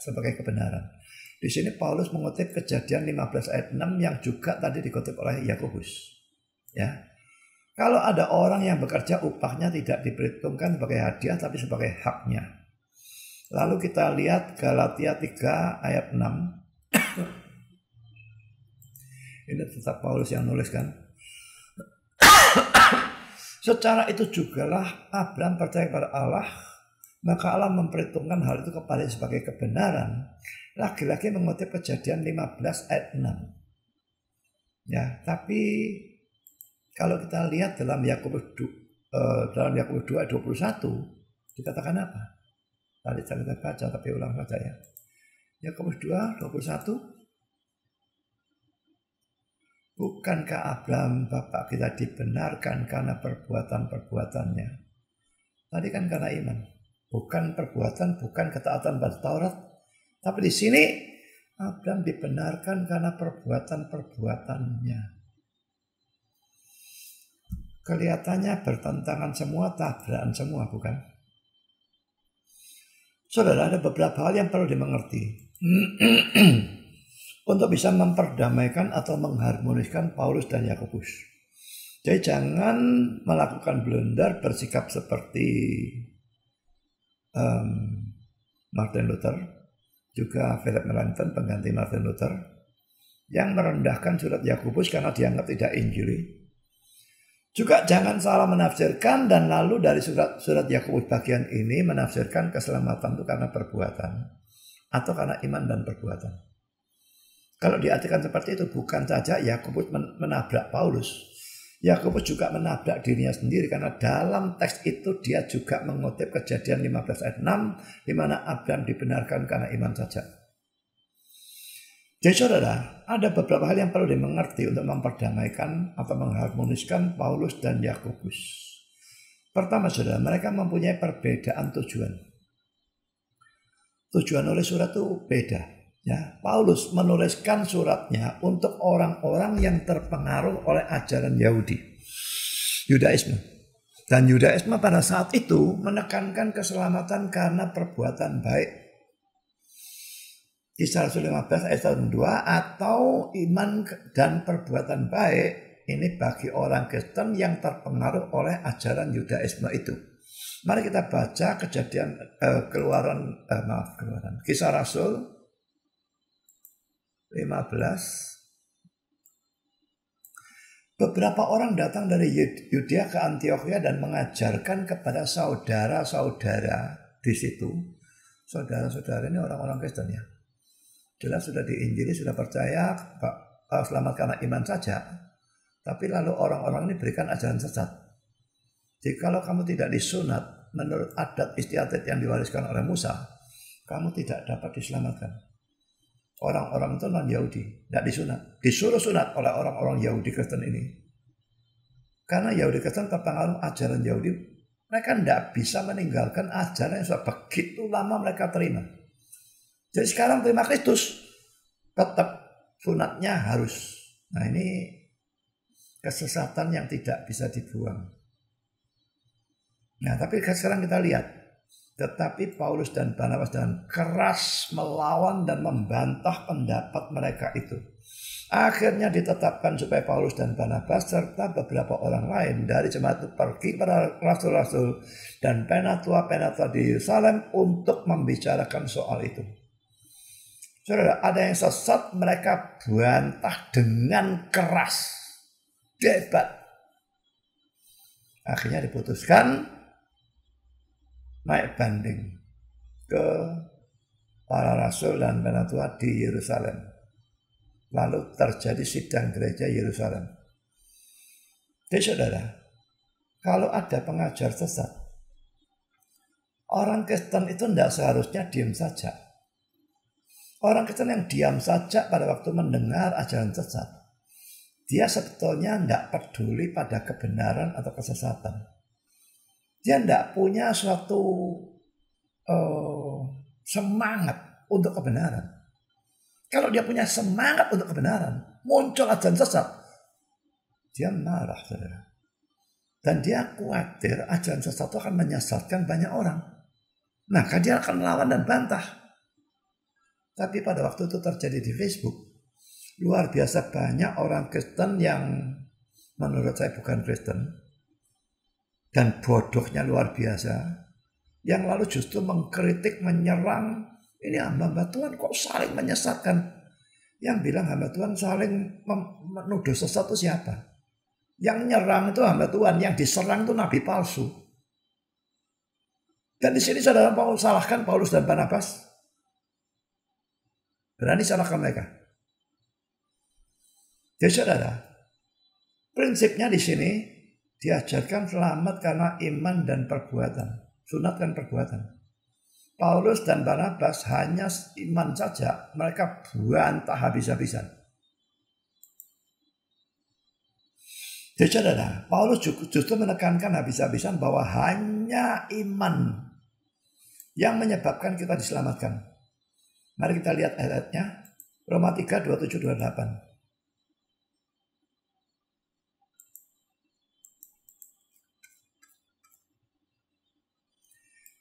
sebagai kebenaran. Di sini Paulus mengutip Kejadian 15 ayat 6 yang juga tadi dikutip oleh Yakobus. Ya, kalau ada orang yang bekerja upahnya tidak diperhitungkan sebagai hadiah tapi sebagai haknya. Lalu kita lihat Galatia 3 ayat 6. Ini tetap Paulus yang nulis kan. Secara itu jugalah Abraham percaya kepada Allah, maka Allah memperhitungkan hal itu kepadanya sebagai kebenaran. Lagi-lagi mengutip Kejadian 15 ayat 6. Ya, tapi kalau kita lihat dalam Yakobus 2 ayat 21 dikatakan apa? Tadi saya kita baca tapi ulang saja ya. Yakobus 2:21. Bukankah Abraham bapak kita dibenarkan karena perbuatan-perbuatannya? Tadi kan karena iman. Bukan perbuatan, bukan ketaatan pada Taurat. Tapi di sini Abraham dibenarkan karena perbuatan-perbuatannya. Kelihatannya bertentangan semua, tabrakan semua, bukan? Saudara, ada beberapa hal yang perlu dimengerti untuk bisa memperdamaikan atau mengharmoniskan Paulus dan Yakobus. Jadi jangan melakukan blunder bersikap seperti Martin Luther, juga Philip Melanchthon pengganti Martin Luther, yang merendahkan surat Yakobus karena dianggap tidak injili. Juga jangan salah menafsirkan dan lalu dari surat Yakobus bagian ini menafsirkan keselamatan itu karena perbuatan atau karena iman dan perbuatan. Kalau diartikan seperti itu, bukan saja Yakobus menabrak Paulus, Yakobus juga menabrak dirinya sendiri karena dalam teks itu dia juga mengutip Kejadian 15 ayat 6 di mana Abraham dibenarkan karena iman saja. Jadi saudara, ada beberapa hal yang perlu dimengerti untuk memperdamaikan atau mengharmoniskan Paulus dan Yakobus. Pertama saudara, mereka mempunyai perbedaan tujuan. Tujuan oleh surat itu beda. Ya, Paulus menuliskan suratnya untuk orang-orang yang terpengaruh oleh ajaran Yahudi, Yudaisme. Dan Yudaisme pada saat itu menekankan keselamatan karena perbuatan baik. Kisah Rasul 15 ayat 1-2 atau iman dan perbuatan baik ini bagi orang Kristen yang terpengaruh oleh ajaran Yudaisme itu. Mari kita baca Keluaran Kisah Rasul 15. Beberapa orang datang dari Yudea ke Antiokhia dan mengajarkan kepada saudara-saudara di situ. Saudara-saudara ini orang-orang Kristen ya. Jelas sudah diinjili, sudah percaya, selamat karena iman saja. Tapi lalu orang-orang ini berikan ajaran sesat. Jadi kalau kamu tidak disunat menurut adat istiadat yang diwariskan oleh Musa, kamu tidak dapat diselamatkan. Orang-orang itu non-Yahudi, tidak disunat. Disuruh sunat oleh orang-orang Yahudi Kristen ini. Karena Yahudi Kristen terpengaruh ajaran Yahudi, mereka tidak bisa meninggalkan ajaran yang sudah begitu lama mereka terima. Jadi sekarang terima Kristus, tetap sunatnya harus. Nah ini kesesatan yang tidak bisa dibuang. Nah tapi sekarang kita lihat. Tetapi Paulus dan Barnabas dengan keras melawan dan membantah pendapat mereka itu. Akhirnya ditetapkan supaya Paulus dan Barnabas serta beberapa orang lain dari jemaat itu pergi para rasul-rasul dan penatua-penatua di Yerusalem untuk membicarakan soal itu. Saudara, ada yang sesat, mereka bantah dengan keras, debat. Akhirnya diputuskan naik banding ke para rasul dan penatua di Yerusalem. Lalu terjadi sidang gereja Yerusalem. Jadi saudara, kalau ada pengajar sesat, orang Kristen itu tidak seharusnya diam saja. Orang Kristen yang diam saja pada waktu mendengar ajaran sesat, dia sebetulnya tidak peduli pada kebenaran atau kesesatan. Dia tidak punya suatu semangat untuk kebenaran. Kalau dia punya semangat untuk kebenaran, muncul ajaran sesat, dia marah, saudara. Dan dia khawatir ajaran sesat itu akan menyesatkan banyak orang. Maka dia akan melawan dan bantah. Tapi pada waktu itu terjadi di Facebook, luar biasa banyak orang Kristen yang menurut saya bukan Kristen, dan bodohnya luar biasa, yang lalu justru mengkritik, menyerang, ini hamba Tuhan kok saling menyesatkan. Yang bilang hamba Tuhan saling menuduh sesat itu siapa? Yang nyerang itu hamba Tuhan, yang diserang itu nabi palsu. Dan di sini saudara mau salahkan Paulus dan Barnabas? Berani salahkan mereka? Jadi saudara, prinsipnya di sini diajarkan selamat karena iman dan perbuatan. Sunat dan perbuatan. Paulus dan Barnabas hanya iman saja. Mereka bantah habis-habisan. Jadi saudara, Paulus justru menekankan habis-habisan bahwa hanya iman yang menyebabkan kita diselamatkan. Mari kita lihat ayat-ayatnya. Roma 3, 27, 28.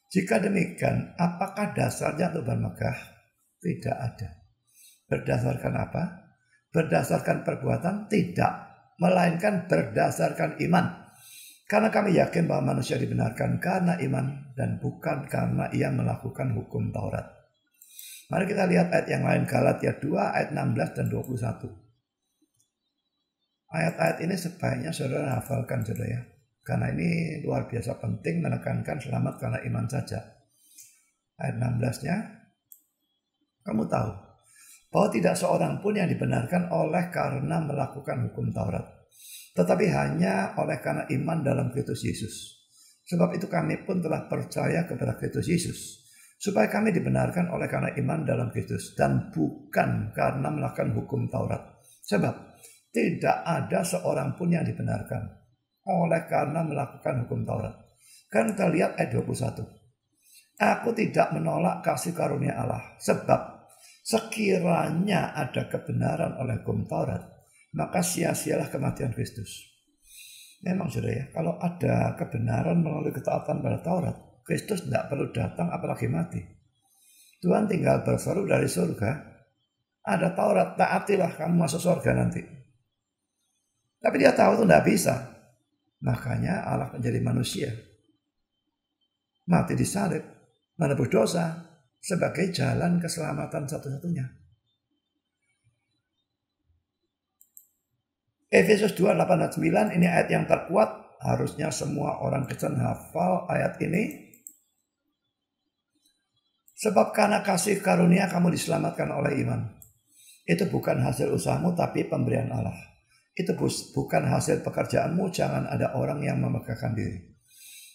Jika demikian, apakah dasarnya untuk bermegah? Tidak ada. Berdasarkan apa? Berdasarkan perbuatan? Tidak. Melainkan berdasarkan iman. Karena kami yakin bahwa manusia dibenarkan karena iman dan bukan karena ia melakukan hukum Taurat. Mari kita lihat ayat yang lain. Galatia 2 ayat 16 dan 21. Ayat-ayat ini sebaiknya saudara hafalkan saudara ya. Karena ini luar biasa penting, menekankan selamat karena iman saja. Ayat 16-nya, kamu tahu bahwa tidak seorang pun yang dibenarkan oleh karena melakukan hukum Taurat, tetapi hanya oleh karena iman dalam Kristus Yesus. Sebab itu kami pun telah percaya kepada Kristus Yesus, supaya kami dibenarkan oleh karena iman dalam Kristus, dan bukan karena melakukan hukum Taurat. Sebab tidak ada seorang pun yang dibenarkan oleh karena melakukan hukum Taurat. Kan kita lihat ayat 21. Aku tidak menolak kasih karunia Allah, sebab sekiranya ada kebenaran oleh hukum Taurat, maka sia-sialah kematian Kristus. Memang saudara ya, kalau ada kebenaran melalui ketaatan pada Taurat, Kristus tidak perlu datang apalagi mati. Tuhan tinggal berseru dari surga, ada Taurat, taatilah kamu masuk surga nanti. Tapi dia tahu itu tidak bisa. Makanya Allah menjadi manusia, mati disalib, menebus dosa, sebagai jalan keselamatan satu-satunya. Efesus 2:8-9 ini ayat yang terkuat. Harusnya semua orang Kristen hafal ayat ini. Sebab karena kasih karunia kamu diselamatkan oleh iman. Itu bukan hasil usahamu tapi pemberian Allah. Itu bukan hasil pekerjaanmu, jangan ada orang yang memegahkan diri.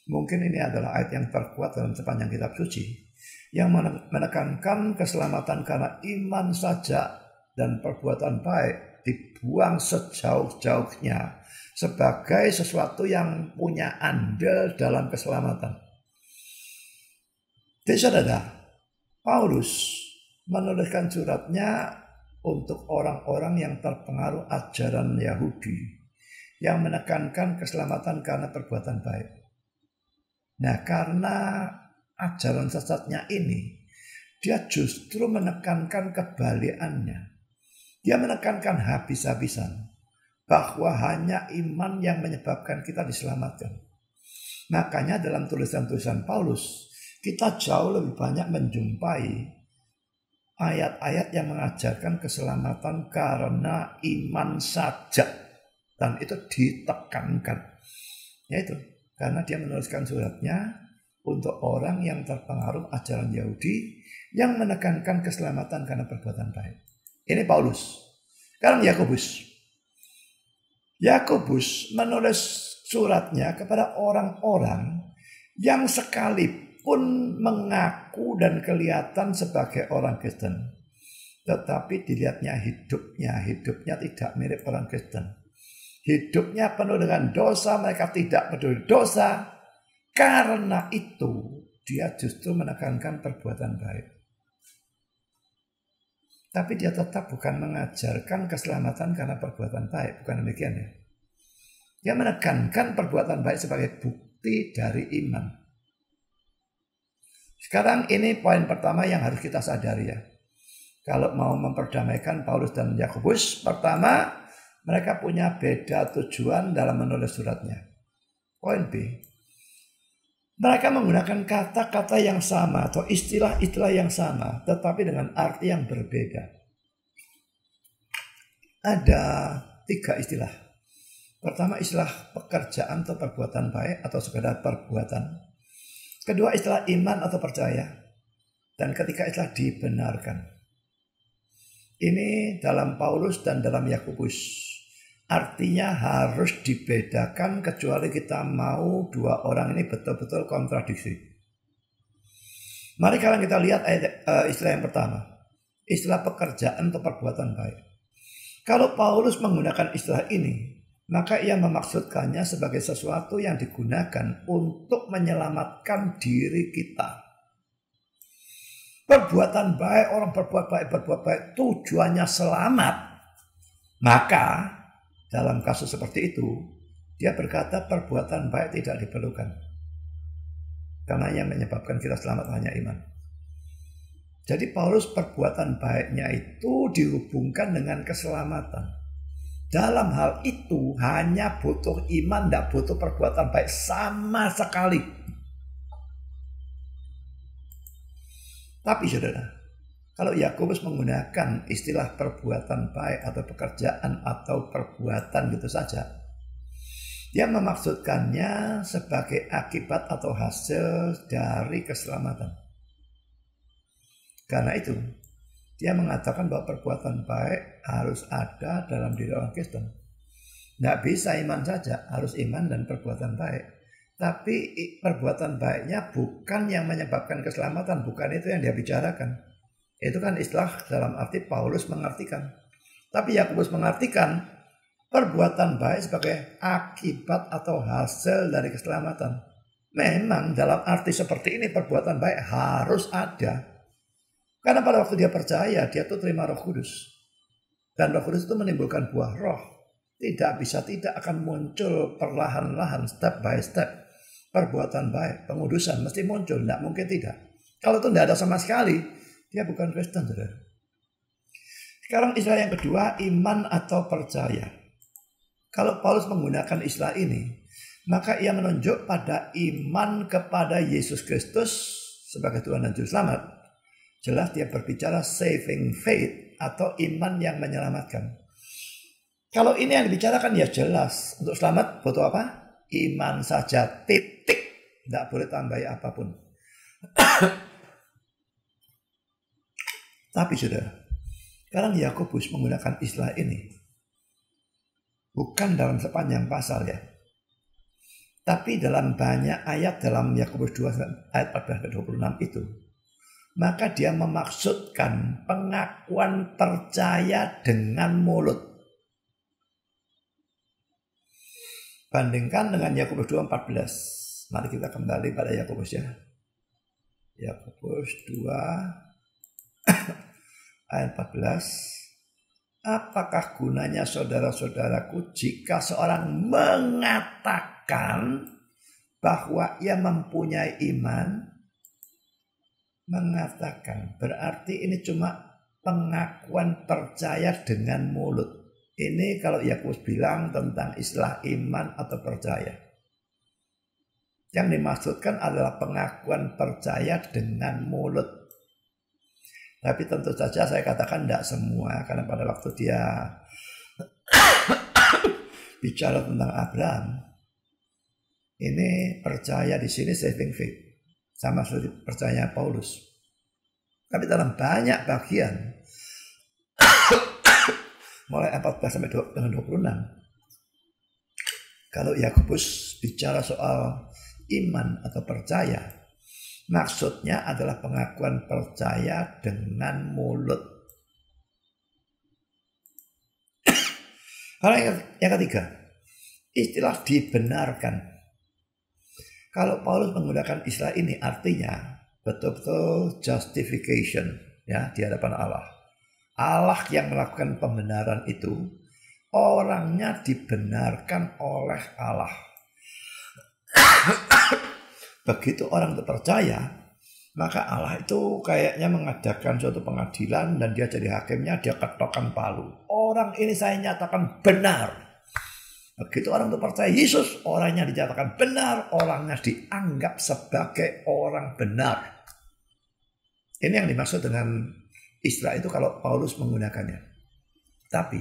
Mungkin ini adalah ayat yang terkuat dalam sepanjang kitab suci, yang menekankan keselamatan karena iman saja dan perbuatan baik dibuang sejauh-jauhnya sebagai sesuatu yang punya andil dalam keselamatan. Jadi saudara, Paulus menuliskan suratnya untuk orang-orang yang terpengaruh ajaran Yahudi yang menekankan keselamatan karena perbuatan baik. Nah, karena ajaran sesatnya ini, dia justru menekankan kebalikannya. Dia menekankan habis-habisan bahwa hanya iman yang menyebabkan kita diselamatkan. Makanya dalam tulisan-tulisan Paulus, kita jauh lebih banyak menjumpai ayat-ayat yang mengajarkan keselamatan karena iman saja. Dan itu ditekankan. Yaitu karena dia menuliskan suratnya untuk orang yang terpengaruh ajaran Yahudi yang menekankan keselamatan karena perbuatan baik. Ini Paulus. Sekarang Yakobus. Yakobus menulis suratnya kepada orang-orang yang sekalipun mengaku dan kelihatan sebagai orang Kristen, tetapi dilihatnya hidupnya tidak mirip orang Kristen. Hidupnya penuh dengan dosa, mereka tidak peduli dosa. Karena itu dia justru menekankan perbuatan baik. Tapi dia tetap bukan mengajarkan keselamatan karena perbuatan baik. Bukan demikian ya. Dia menekankan perbuatan baik sebagai bukti dari iman. Sekarang ini poin pertama yang harus kita sadari ya. Kalau mau memperdamaikan Paulus dan Yakobus, pertama mereka punya beda tujuan dalam menulis suratnya. Poin B. Mereka menggunakan kata-kata yang sama atau istilah-istilah yang sama, tetapi dengan arti yang berbeda. Ada 3 istilah. Pertama istilah pekerjaan atau perbuatan baik atau sekedar perbuatan. Kedua istilah iman atau percaya. Dan ketiga istilah dibenarkan. Ini dalam Paulus dan dalam Yakobus. Artinya harus dibedakan kecuali kita mau dua orang ini betul-betul kontradiksi. Mari sekarang kita lihat istilah yang pertama. Istilah pekerjaan atau perbuatan baik. Kalau Paulus menggunakan istilah ini, maka ia memaksudkannya sebagai sesuatu yang digunakan untuk menyelamatkan diri kita. Perbuatan baik, orang berbuat baik tujuannya selamat. Maka dalam kasus seperti itu, dia berkata perbuatan baik tidak diperlukan. Karena yang menyebabkan kita selamat hanya iman. Jadi Paulus perbuatan baiknya itu dihubungkan dengan keselamatan. Dalam hal itu hanya butuh iman, tidak butuh perbuatan baik sama sekali. Tapi saudara, Kalau Yakobus menggunakan istilah perbuatan baik atau pekerjaan atau perbuatan gitu saja, dia memaksudkannya sebagai akibat atau hasil dari keselamatan. Karena itu, dia mengatakan bahwa perbuatan baik harus ada dalam diri orang Kristen. Nggak bisa iman saja, harus iman dan perbuatan baik. Tapi perbuatan baiknya bukan yang menyebabkan keselamatan, bukan itu yang dia bicarakan. Itu kan istilah dalam arti Paulus mengartikan. Tapi Yakobus mengartikan perbuatan baik sebagai akibat atau hasil dari keselamatan. Memang dalam arti seperti ini perbuatan baik harus ada. Karena pada waktu dia percaya, dia tuh terima Roh Kudus. Dan Roh Kudus itu menimbulkan buah roh. Tidak akan muncul perlahan-lahan, step by step. Perbuatan baik, pengudusan mesti muncul, tidak mungkin tidak. Kalau itu tidak ada sama sekali, dia bukan Kristen, saudara. Sekarang istilah yang kedua, iman atau percaya. Kalau Paulus menggunakan istilah ini, maka ia menunjuk pada iman kepada Yesus Kristus sebagai Tuhan dan Juru Selamat. Jelas dia berbicara saving faith atau iman yang menyelamatkan. Kalau ini yang dibicarakan ya jelas. Untuk selamat butuh apa? Iman saja, titik. Tidak boleh tambahi apapun. Tapi saudara, sekarang Yakobus menggunakan istilah ini. Bukan dalam sepanjang pasal ya. Tapi dalam banyak ayat dalam Yakobus 2 ayat 14-26 itu. Maka dia memaksudkan pengakuan percaya dengan mulut. Bandingkan dengan Yakobus 2:14. Mari kita kembali pada Yakobus ya. Yakobus 2 ayat 14. Apakah gunanya saudara-saudaraku jika seorang mengatakan bahwa ia mempunyai iman? Mengatakan berarti ini cuma pengakuan percaya dengan mulut. Ini kalau Yakobus bilang tentang istilah iman atau percaya. Yang dimaksudkan adalah pengakuan percaya dengan mulut. Tapi tentu saja saya katakan tidak semua. Karena pada waktu dia bicara tentang Abraham, ini percaya di sini saving faith. Sama seperti percaya Paulus. Tapi dalam banyak bagian, mulai 14-26. Kalau Yakobus bicara soal iman atau percaya, maksudnya adalah pengakuan percaya dengan mulut. Hal yang ketiga, istilah dibenarkan. Kalau Paulus menggunakan istilah ini artinya betul-betul justification ya di hadapan Allah. Allah yang melakukan pembenaran itu, orangnya dibenarkan oleh Allah. Begitu orang itu percaya, maka Allah itu kayaknya mengadakan suatu pengadilan dan dia jadi hakimnya, dia ketokkan palu. Orang ini saya nyatakan benar. Begitu orang itu percaya Yesus, orangnya dinyatakan benar, orangnya dianggap sebagai orang benar. Ini yang dimaksud dengan istilah itu kalau Paulus menggunakannya. Tapi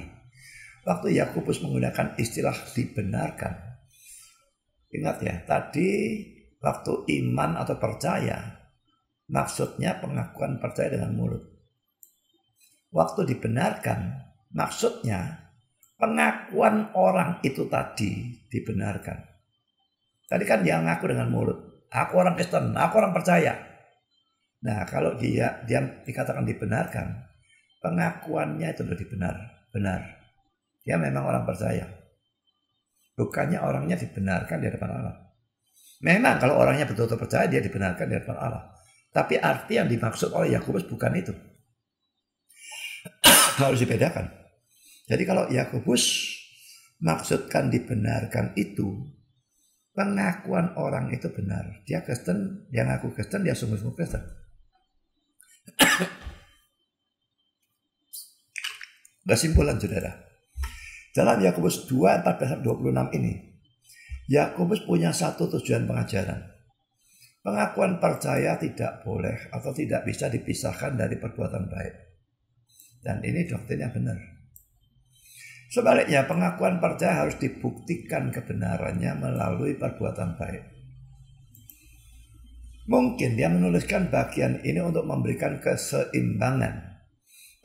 waktu Yakobus menggunakan istilah dibenarkan, ingat ya, tadi waktu iman atau percaya, maksudnya pengakuan percaya dengan mulut. Waktu dibenarkan, maksudnya pengakuan orang itu tadi dibenarkan. Tadi kan dia ngaku dengan mulut, aku orang Kristen, aku orang percaya. Nah, kalau dia dikatakan dibenarkan, pengakuannya itu sudah benar. Dia memang orang percaya. Bukannya orangnya dibenarkan di hadapan Allah. Memang kalau orangnya betul-betul percaya, dia dibenarkan di hadapan Allah. Tapi arti yang dimaksud oleh Yakobus bukan itu. Harus dibedakan. Jadi kalau Yakobus maksudkan dibenarkan itu, pengakuan orang itu benar. Dia Kristen, dia ngaku Kristen, dia sungguh-sungguh Kristen. Kesimpulan saudara, dalam Yakobus 2:14-26 ini, Yakobus punya satu tujuan pengajaran. Pengakuan percaya tidak boleh atau tidak bisa dipisahkan dari perbuatan baik. Dan ini doktrin yang benar. Sebaliknya, pengakuan percaya harus dibuktikan kebenarannya melalui perbuatan baik. Mungkin dia menuliskan bagian ini untuk memberikan keseimbangan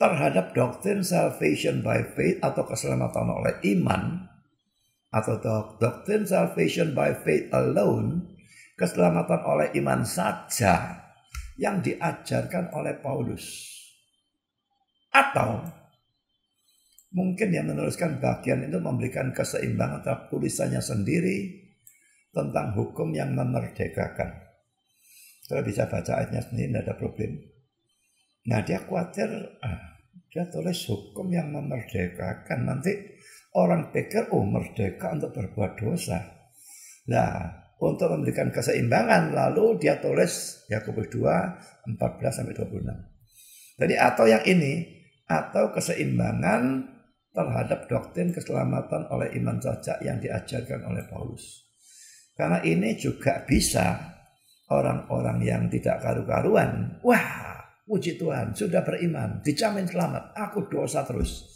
terhadap doktrin salvation by faith atau keselamatan oleh iman, atau doktrin salvation by faith alone, keselamatan oleh iman saja yang diajarkan oleh Paulus. Atau mungkin dia menuliskan bagian itu memberikan keseimbangan terhadap tulisannya sendiri tentang hukum yang memerdekakan. Kalau bisa baca ayatnya sendiri, tidak ada problem. Nah, dia khawatir, dia tulis hukum yang memerdekakan. Nanti orang pikir, merdeka untuk berbuat dosa. Nah, untuk memberikan keseimbangan, lalu dia tulis Yakobus 2, 14-26. Jadi atau yang ini, atau keseimbangan terhadap doktrin keselamatan oleh iman saja yang diajarkan oleh Paulus. Karena ini juga bisa orang-orang yang tidak karu-karuan, wah, puji Tuhan, sudah beriman, dijamin selamat, aku dosa terus.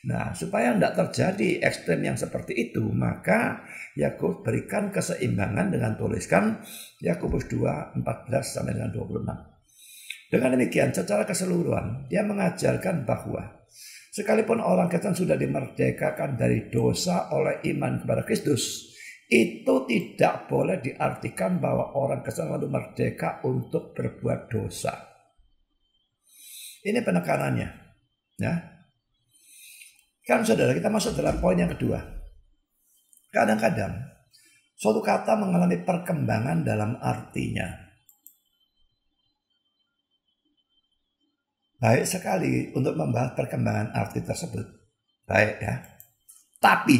Nah, supaya tidak terjadi ekstrem yang seperti itu, maka Yakobus berikan keseimbangan dengan tuliskan Yakobus 2, 14-26. Dengan demikian, secara keseluruhan, dia mengajarkan bahwa sekalipun orang Kristen sudah dimerdekakan dari dosa oleh iman kepada Kristus, itu tidak boleh diartikan bahwa orang Kristen lalu merdeka untuk berbuat dosa. Ini penekanannya. Ya. Kan saudara, kita masuk dalam poin yang kedua. Kadang-kadang suatu kata mengalami perkembangan dalam artinya. Baik sekali untuk membahas perkembangan arti tersebut. Baik ya. Tapi,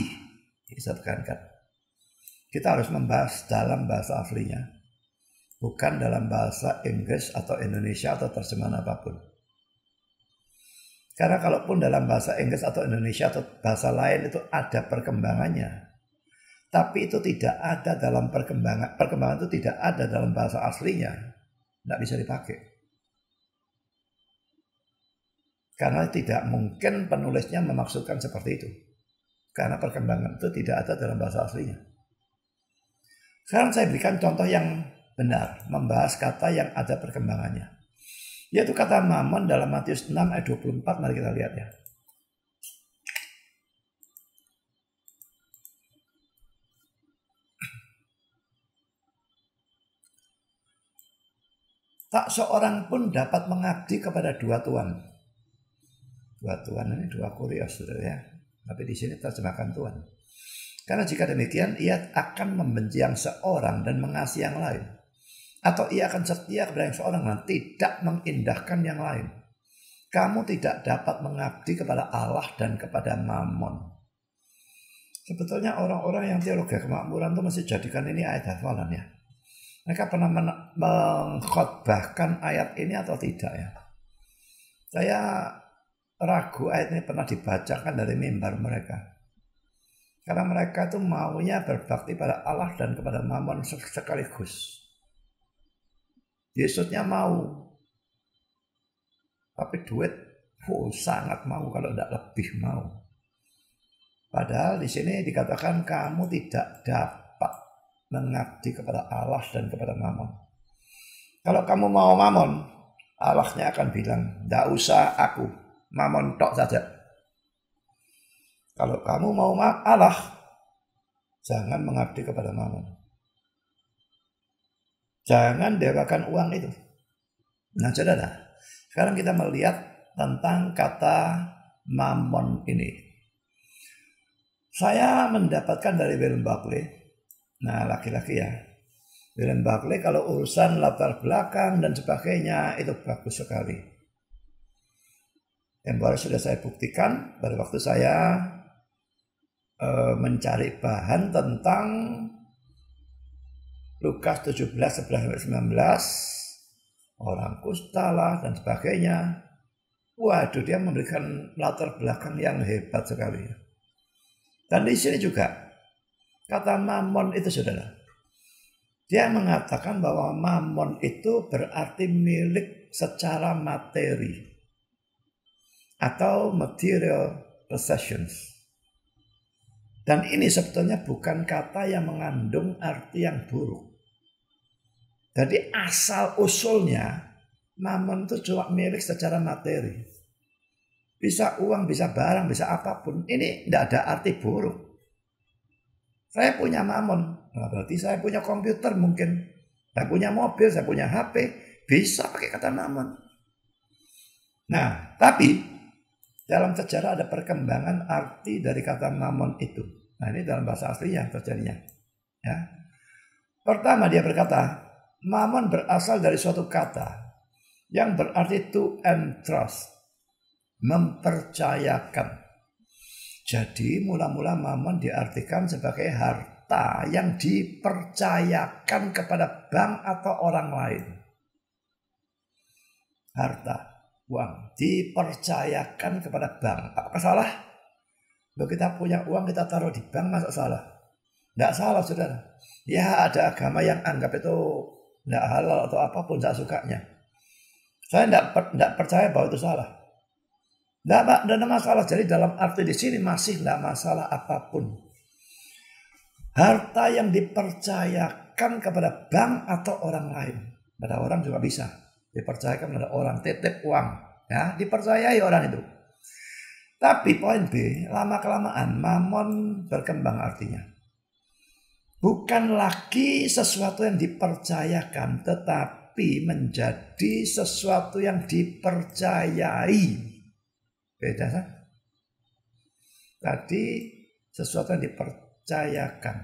saya tekankan, kita harus membahas dalam bahasa aslinya. Bukan dalam bahasa Inggris atau Indonesia atau terjemahan apapun. Karena kalaupun dalam bahasa Inggris atau Indonesia atau bahasa lain itu ada perkembangannya. Tapi itu tidak ada dalam perkembangan itu tidak ada dalam bahasa aslinya. Tidak bisa dipakai. Karena tidak mungkin penulisnya memaksudkan seperti itu. Karena perkembangan itu tidak ada dalam bahasa aslinya. Sekarang saya berikan contoh yang benar. Membahas kata yang ada perkembangannya. Yaitu kata mamon dalam Matius 6 ayat 24. Mari kita lihat ya. Tak seorang pun dapat mengabdi kepada dua tuan. Dua tuan ini dua kurios, saudara ya. Tapi di sini terjemahkan tuan. Karena jika demikian, ia akan membenci yang seorang dan mengasihi yang lain. Atau ia akan setia kepada yang seorang dan tidak mengindahkan yang lain. Kamu tidak dapat mengabdi kepada Allah dan kepada Mammon. Sebetulnya orang-orang yang teologi kemakmuran itu mesti jadikan ini ayat hafalan ya. Mereka pernah mengkhotbahkan ayat ini atau tidak ya? Saya ragu ayat ini pernah dibacakan dari mimbar mereka. Karena mereka itu maunya berbakti pada Allah dan kepada Mammon sekaligus. Yesusnya mau. Tapi duit sangat mau, kalau tidak lebih mau. Padahal di sini dikatakan kamu tidak dapat mengabdi kepada Allah dan kepada Mammon. Kalau kamu mau Mammon, Allahnya akan bilang, tidak usah aku, Mammon tok saja. Kalau kamu mau Allah, jangan mengabdi kepada Mammon. Jangan dewakan uang itu. Nah saudara, sekarang kita melihat tentang kata Mammon ini. Saya mendapatkan dari William Barclay. Nah laki-laki ya. William Barclay kalau urusan latar belakang dan sebagainya itu bagus sekali. Yang baru sudah saya buktikan pada waktu saya mencari bahan tentang Lukas 17, 11-19, orang kusta lah dan sebagainya. Waduh, dia memberikan latar belakang yang hebat sekali. Dan di sini juga kata Mammon itu saudara, Dia mengatakan bahwa mamon itu berarti milik secara materi atau material possessions. Dan ini sebetulnya bukan kata yang mengandung arti yang buruk. Jadi asal usulnya mamon itu cuma milik secara materi. Bisa uang, bisa barang, bisa apapun. Ini tidak ada arti buruk. Saya punya mamon, nah, berarti saya punya komputer mungkin. Saya punya mobil, saya punya HP. Bisa pakai kata mamon. Nah, tapi dalam sejarah ada perkembangan arti dari kata mamon itu. Nah, ini dalam bahasa aslinya terjadinya. Ya. Pertama dia berkata, mamon berasal dari suatu kata yang berarti to entrust, mempercayakan. Jadi mula-mula mamon diartikan sebagai harta yang dipercayakan kepada bank atau orang lain. Harta. Uang dipercayakan kepada bank. Apakah salah? Kalau kita punya uang kita taruh di bank, masa salah? Tidak salah, saudara. Ya ada agama yang anggap itu tidak halal atau apapun, tidak sukanya. Saya tidak percaya bahwa itu salah. Tidak ada masalah. Jadi dalam arti di sini masih tidak masalah apapun. Harta yang dipercayakan kepada bank atau orang lain. Pada orang juga bisa. Dipercayakan pada orang, titip uang, ya, dipercayai orang itu. Tapi poin B, lama-kelamaan mamon berkembang artinya. Bukan lagi sesuatu yang dipercayakan, tetapi menjadi sesuatu yang dipercayai. Beda kan? Tadi sesuatu yang dipercayakan.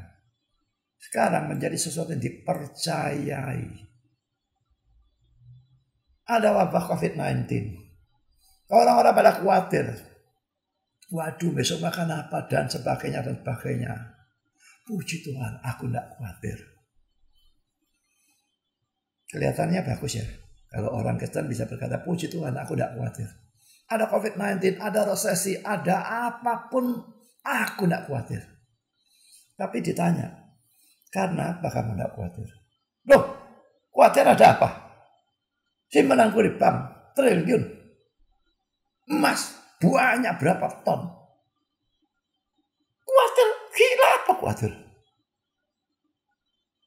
Sekarang menjadi sesuatu yang dipercayai. Ada wabah COVID-19. Orang-orang pada khawatir. Waduh, besok makan apa dan sebagainya dan sebagainya. Puji Tuhan, aku tidak khawatir. Kelihatannya bagus ya. Kalau orang Kristen bisa berkata, puji Tuhan, aku tidak khawatir. Ada COVID-19, ada resesi, ada apapun, aku tidak khawatir. Tapi ditanya, karena apa kamu tidak khawatir? Loh, khawatir ada apa? Simpananku di bank, triliun. Emas, banyak berapa ton. Khawatir, gila apa khawatir?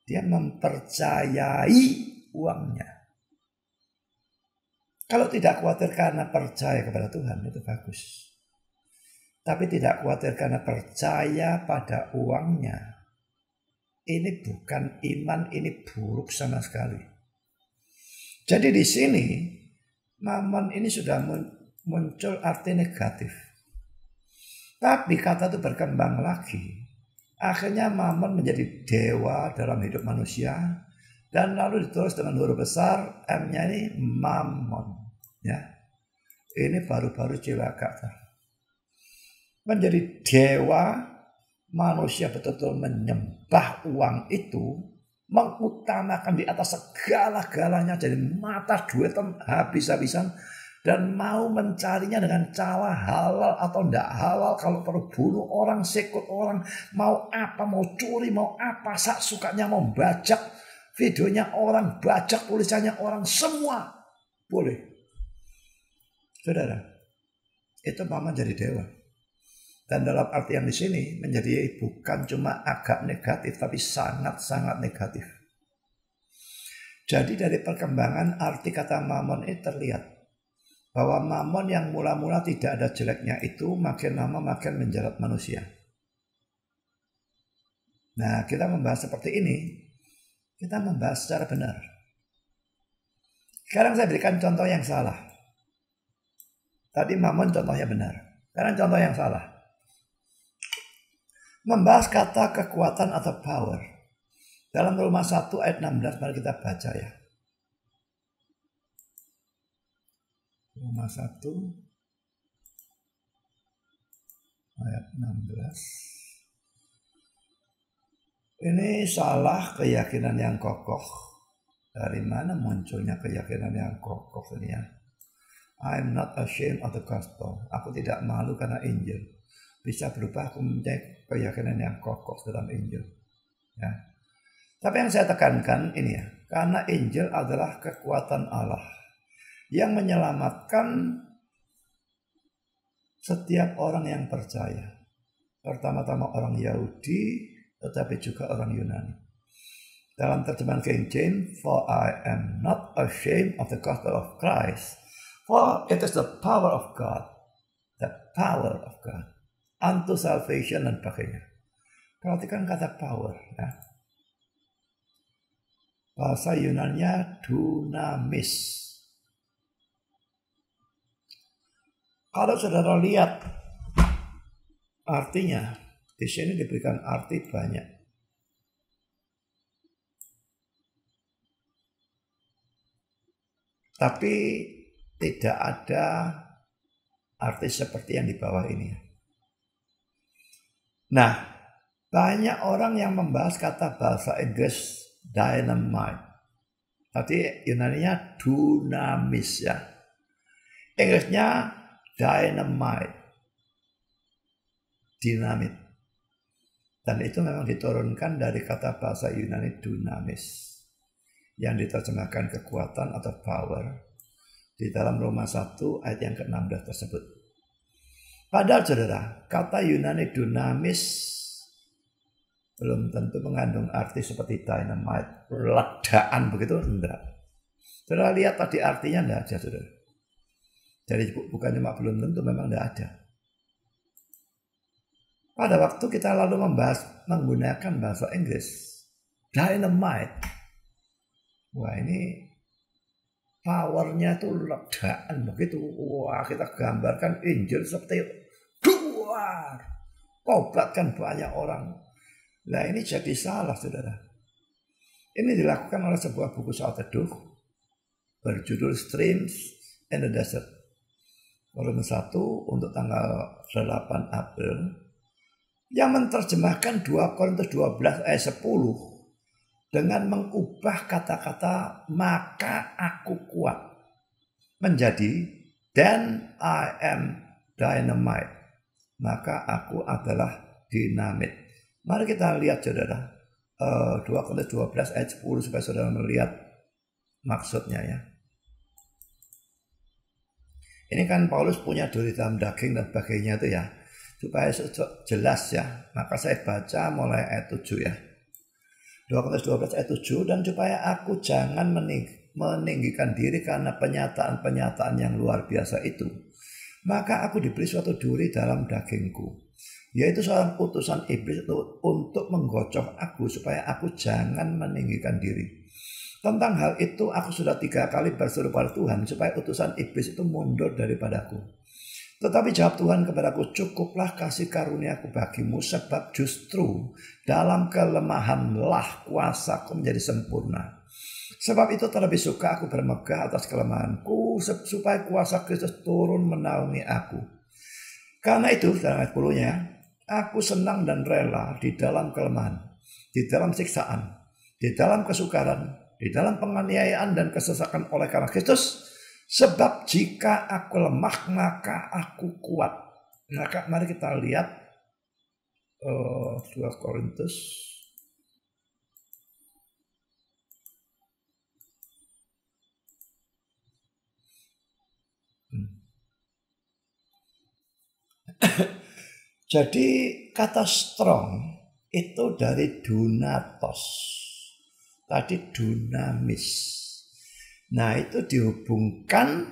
Dia mempercayai uangnya. Kalau tidak khawatir karena percaya kepada Tuhan, itu bagus. Tapi tidak khawatir karena percaya pada uangnya. Ini bukan iman, ini buruk sama sekali. Jadi di sini mamon ini sudah muncul arti negatif. Tapi kata itu berkembang lagi. Akhirnya mamon menjadi dewa dalam hidup manusia. Dan lalu ditulis dengan huruf besar, M-nya ini mamon. Ya. Ini baru-baru cilaka. Menjadi dewa, manusia betul-betul menyembah uang itu. Mengutamakan di atas segala-galanya, jadi mata duit habis-habisan dan mau mencarinya dengan cara halal atau tidak halal. Kalau perlu bunuh orang, sikut orang, mau apa, mau curi, mau apa, sak sukanya, mau bajak videonya orang, bajak tulisannya orang, semua boleh. Saudara, itu mama jadi dewa. Dan dalam artian di sini menjadi bukan cuma agak negatif, tapi sangat-sangat negatif. Jadi dari perkembangan arti kata mamon ini terlihat bahwa mamon yang mula-mula tidak ada jeleknya itu makin lama makin menjerat manusia. Nah, kita membahas seperti ini, kita membahas secara benar. Sekarang saya berikan contoh yang salah. Tadi mamon contohnya benar. Sekarang contoh yang salah. Membahas kata kekuatan atau power. Dalam Roma 1 ayat 16, mari kita baca ya. Roma 1 ayat 16. Ini salah keyakinan yang kokoh. Dari mana munculnya keyakinan yang kokoh ini ya? I'm not ashamed of the gospel. Aku tidak malu karena Injil. Bisa berubah aku menjadi keyakinan yang kokoh dalam Injil. Ya. Tapi yang saya tekankan ini ya, karena Injil adalah kekuatan Allah yang menyelamatkan setiap orang yang percaya. Pertama-tama orang Yahudi, tetapi juga orang Yunani. Dalam terjemahan King James, for I am not ashamed of the gospel of Christ, for it is the power of God, unto salvation dan sebagainya. Perhatikan kata power. Ya. Bahasa Yunaninya dunamis. Kalau saudara lihat artinya, di sini diberikan arti banyak. Tapi tidak ada arti seperti yang di bawah ini. Nah, banyak orang yang membahas kata bahasa Inggris dynamite. Tadi Yunaninya dunamis ya. Inggrisnya dynamite. Dinamit. Dan itu memang diturunkan dari kata bahasa Yunani dunamis. Yang diterjemahkan kekuatan atau power. Di dalam Roma 1 ayat yang ke-16 tersebut. Padahal saudara, kata Yunani dunamis belum tentu mengandung arti seperti dynamite, ledakan begitu, enggak. Saudara lihat tadi artinya enggak ada, saudara. Jadi bukan cuma belum tentu, memang enggak ada. Pada waktu kita lalu menggunakan bahasa Inggris, dynamite, wah ini powernya tuh ledakan begitu. Wah, kita gambarkan Injil seperti duar, obatkan banyak orang. Nah ini jadi salah saudara. Ini dilakukan oleh sebuah buku saat teduh berjudul Streams in the Desert. Volume 1 untuk tanggal 8 April. Yang menerjemahkan 2 Korintus 12 ayat 10. Dengan mengubah kata-kata maka aku kuat. Menjadi then I am dynamite. Maka aku adalah dinamit. Mari kita lihat saudara, 2 Korintus 12 ayat 10 supaya saudara melihat maksudnya ya. Ini kan Paulus punya duri dalam daging dan sebagainya itu ya. Supaya jelas ya, maka saya baca mulai ayat 7 ya. 2 Korintus 12 ayat 7, dan supaya aku jangan meninggikan diri karena penyataan-penyataan yang luar biasa itu. Maka aku diberi suatu duri dalam dagingku. Yaitu seorang utusan iblis untuk menggocok aku supaya aku jangan meninggikan diri. Tentang hal itu aku sudah 3 kali berseru pada Tuhan supaya utusan iblis itu mundur daripadaku. Tetapi jawab Tuhan kepadaku, cukuplah kasih karuniaku bagimu, sebab justru dalam kelemahanlah kuasaku menjadi sempurna. Sebab itu terlebih suka aku bermegah atas kelemahanku, supaya kuasa Kristus turun menaungi aku. Karena itu, dalam ayat 10-nya, aku senang dan rela di dalam kelemahan, di dalam siksaan, di dalam kesukaran, di dalam penganiayaan dan kesesakan oleh karena Kristus. Sebab jika aku lemah, maka aku kuat. Maka mari kita lihat 2 Korintus. Jadi kata strong itu dari dunatos. Tadi dunamis. Nah itu dihubungkan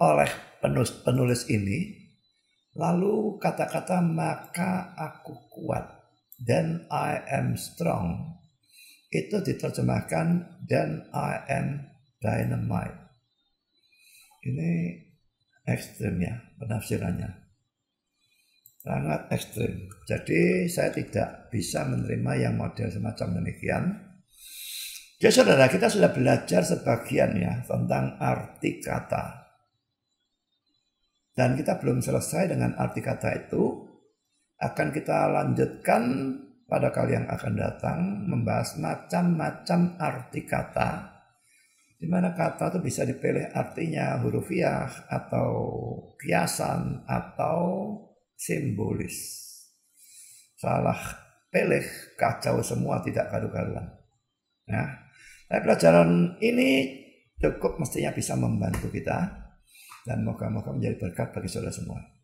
oleh penulis ini. Lalu kata-kata maka aku kuat dan I am strong. Itu diterjemahkan dan I am dynamite. Ini ekstrim ya penafsirannya. Sangat ekstrim. Jadi saya tidak bisa menerima yang model semacam demikian. Ya saudara, kita sudah belajar sebagian ya tentang arti kata. Dan kita belum selesai dengan arti kata itu. Akan kita lanjutkan pada kali yang akan datang membahas macam-macam arti kata. Di mana kata itu bisa dipilih artinya hurufiah atau kiasan atau simbolis. Salah Peleh, kacau semua, tidak karu-karuan. Nah, pelajaran ini cukup mestinya bisa membantu kita dan moga-moga menjadi berkat bagi saudara semua.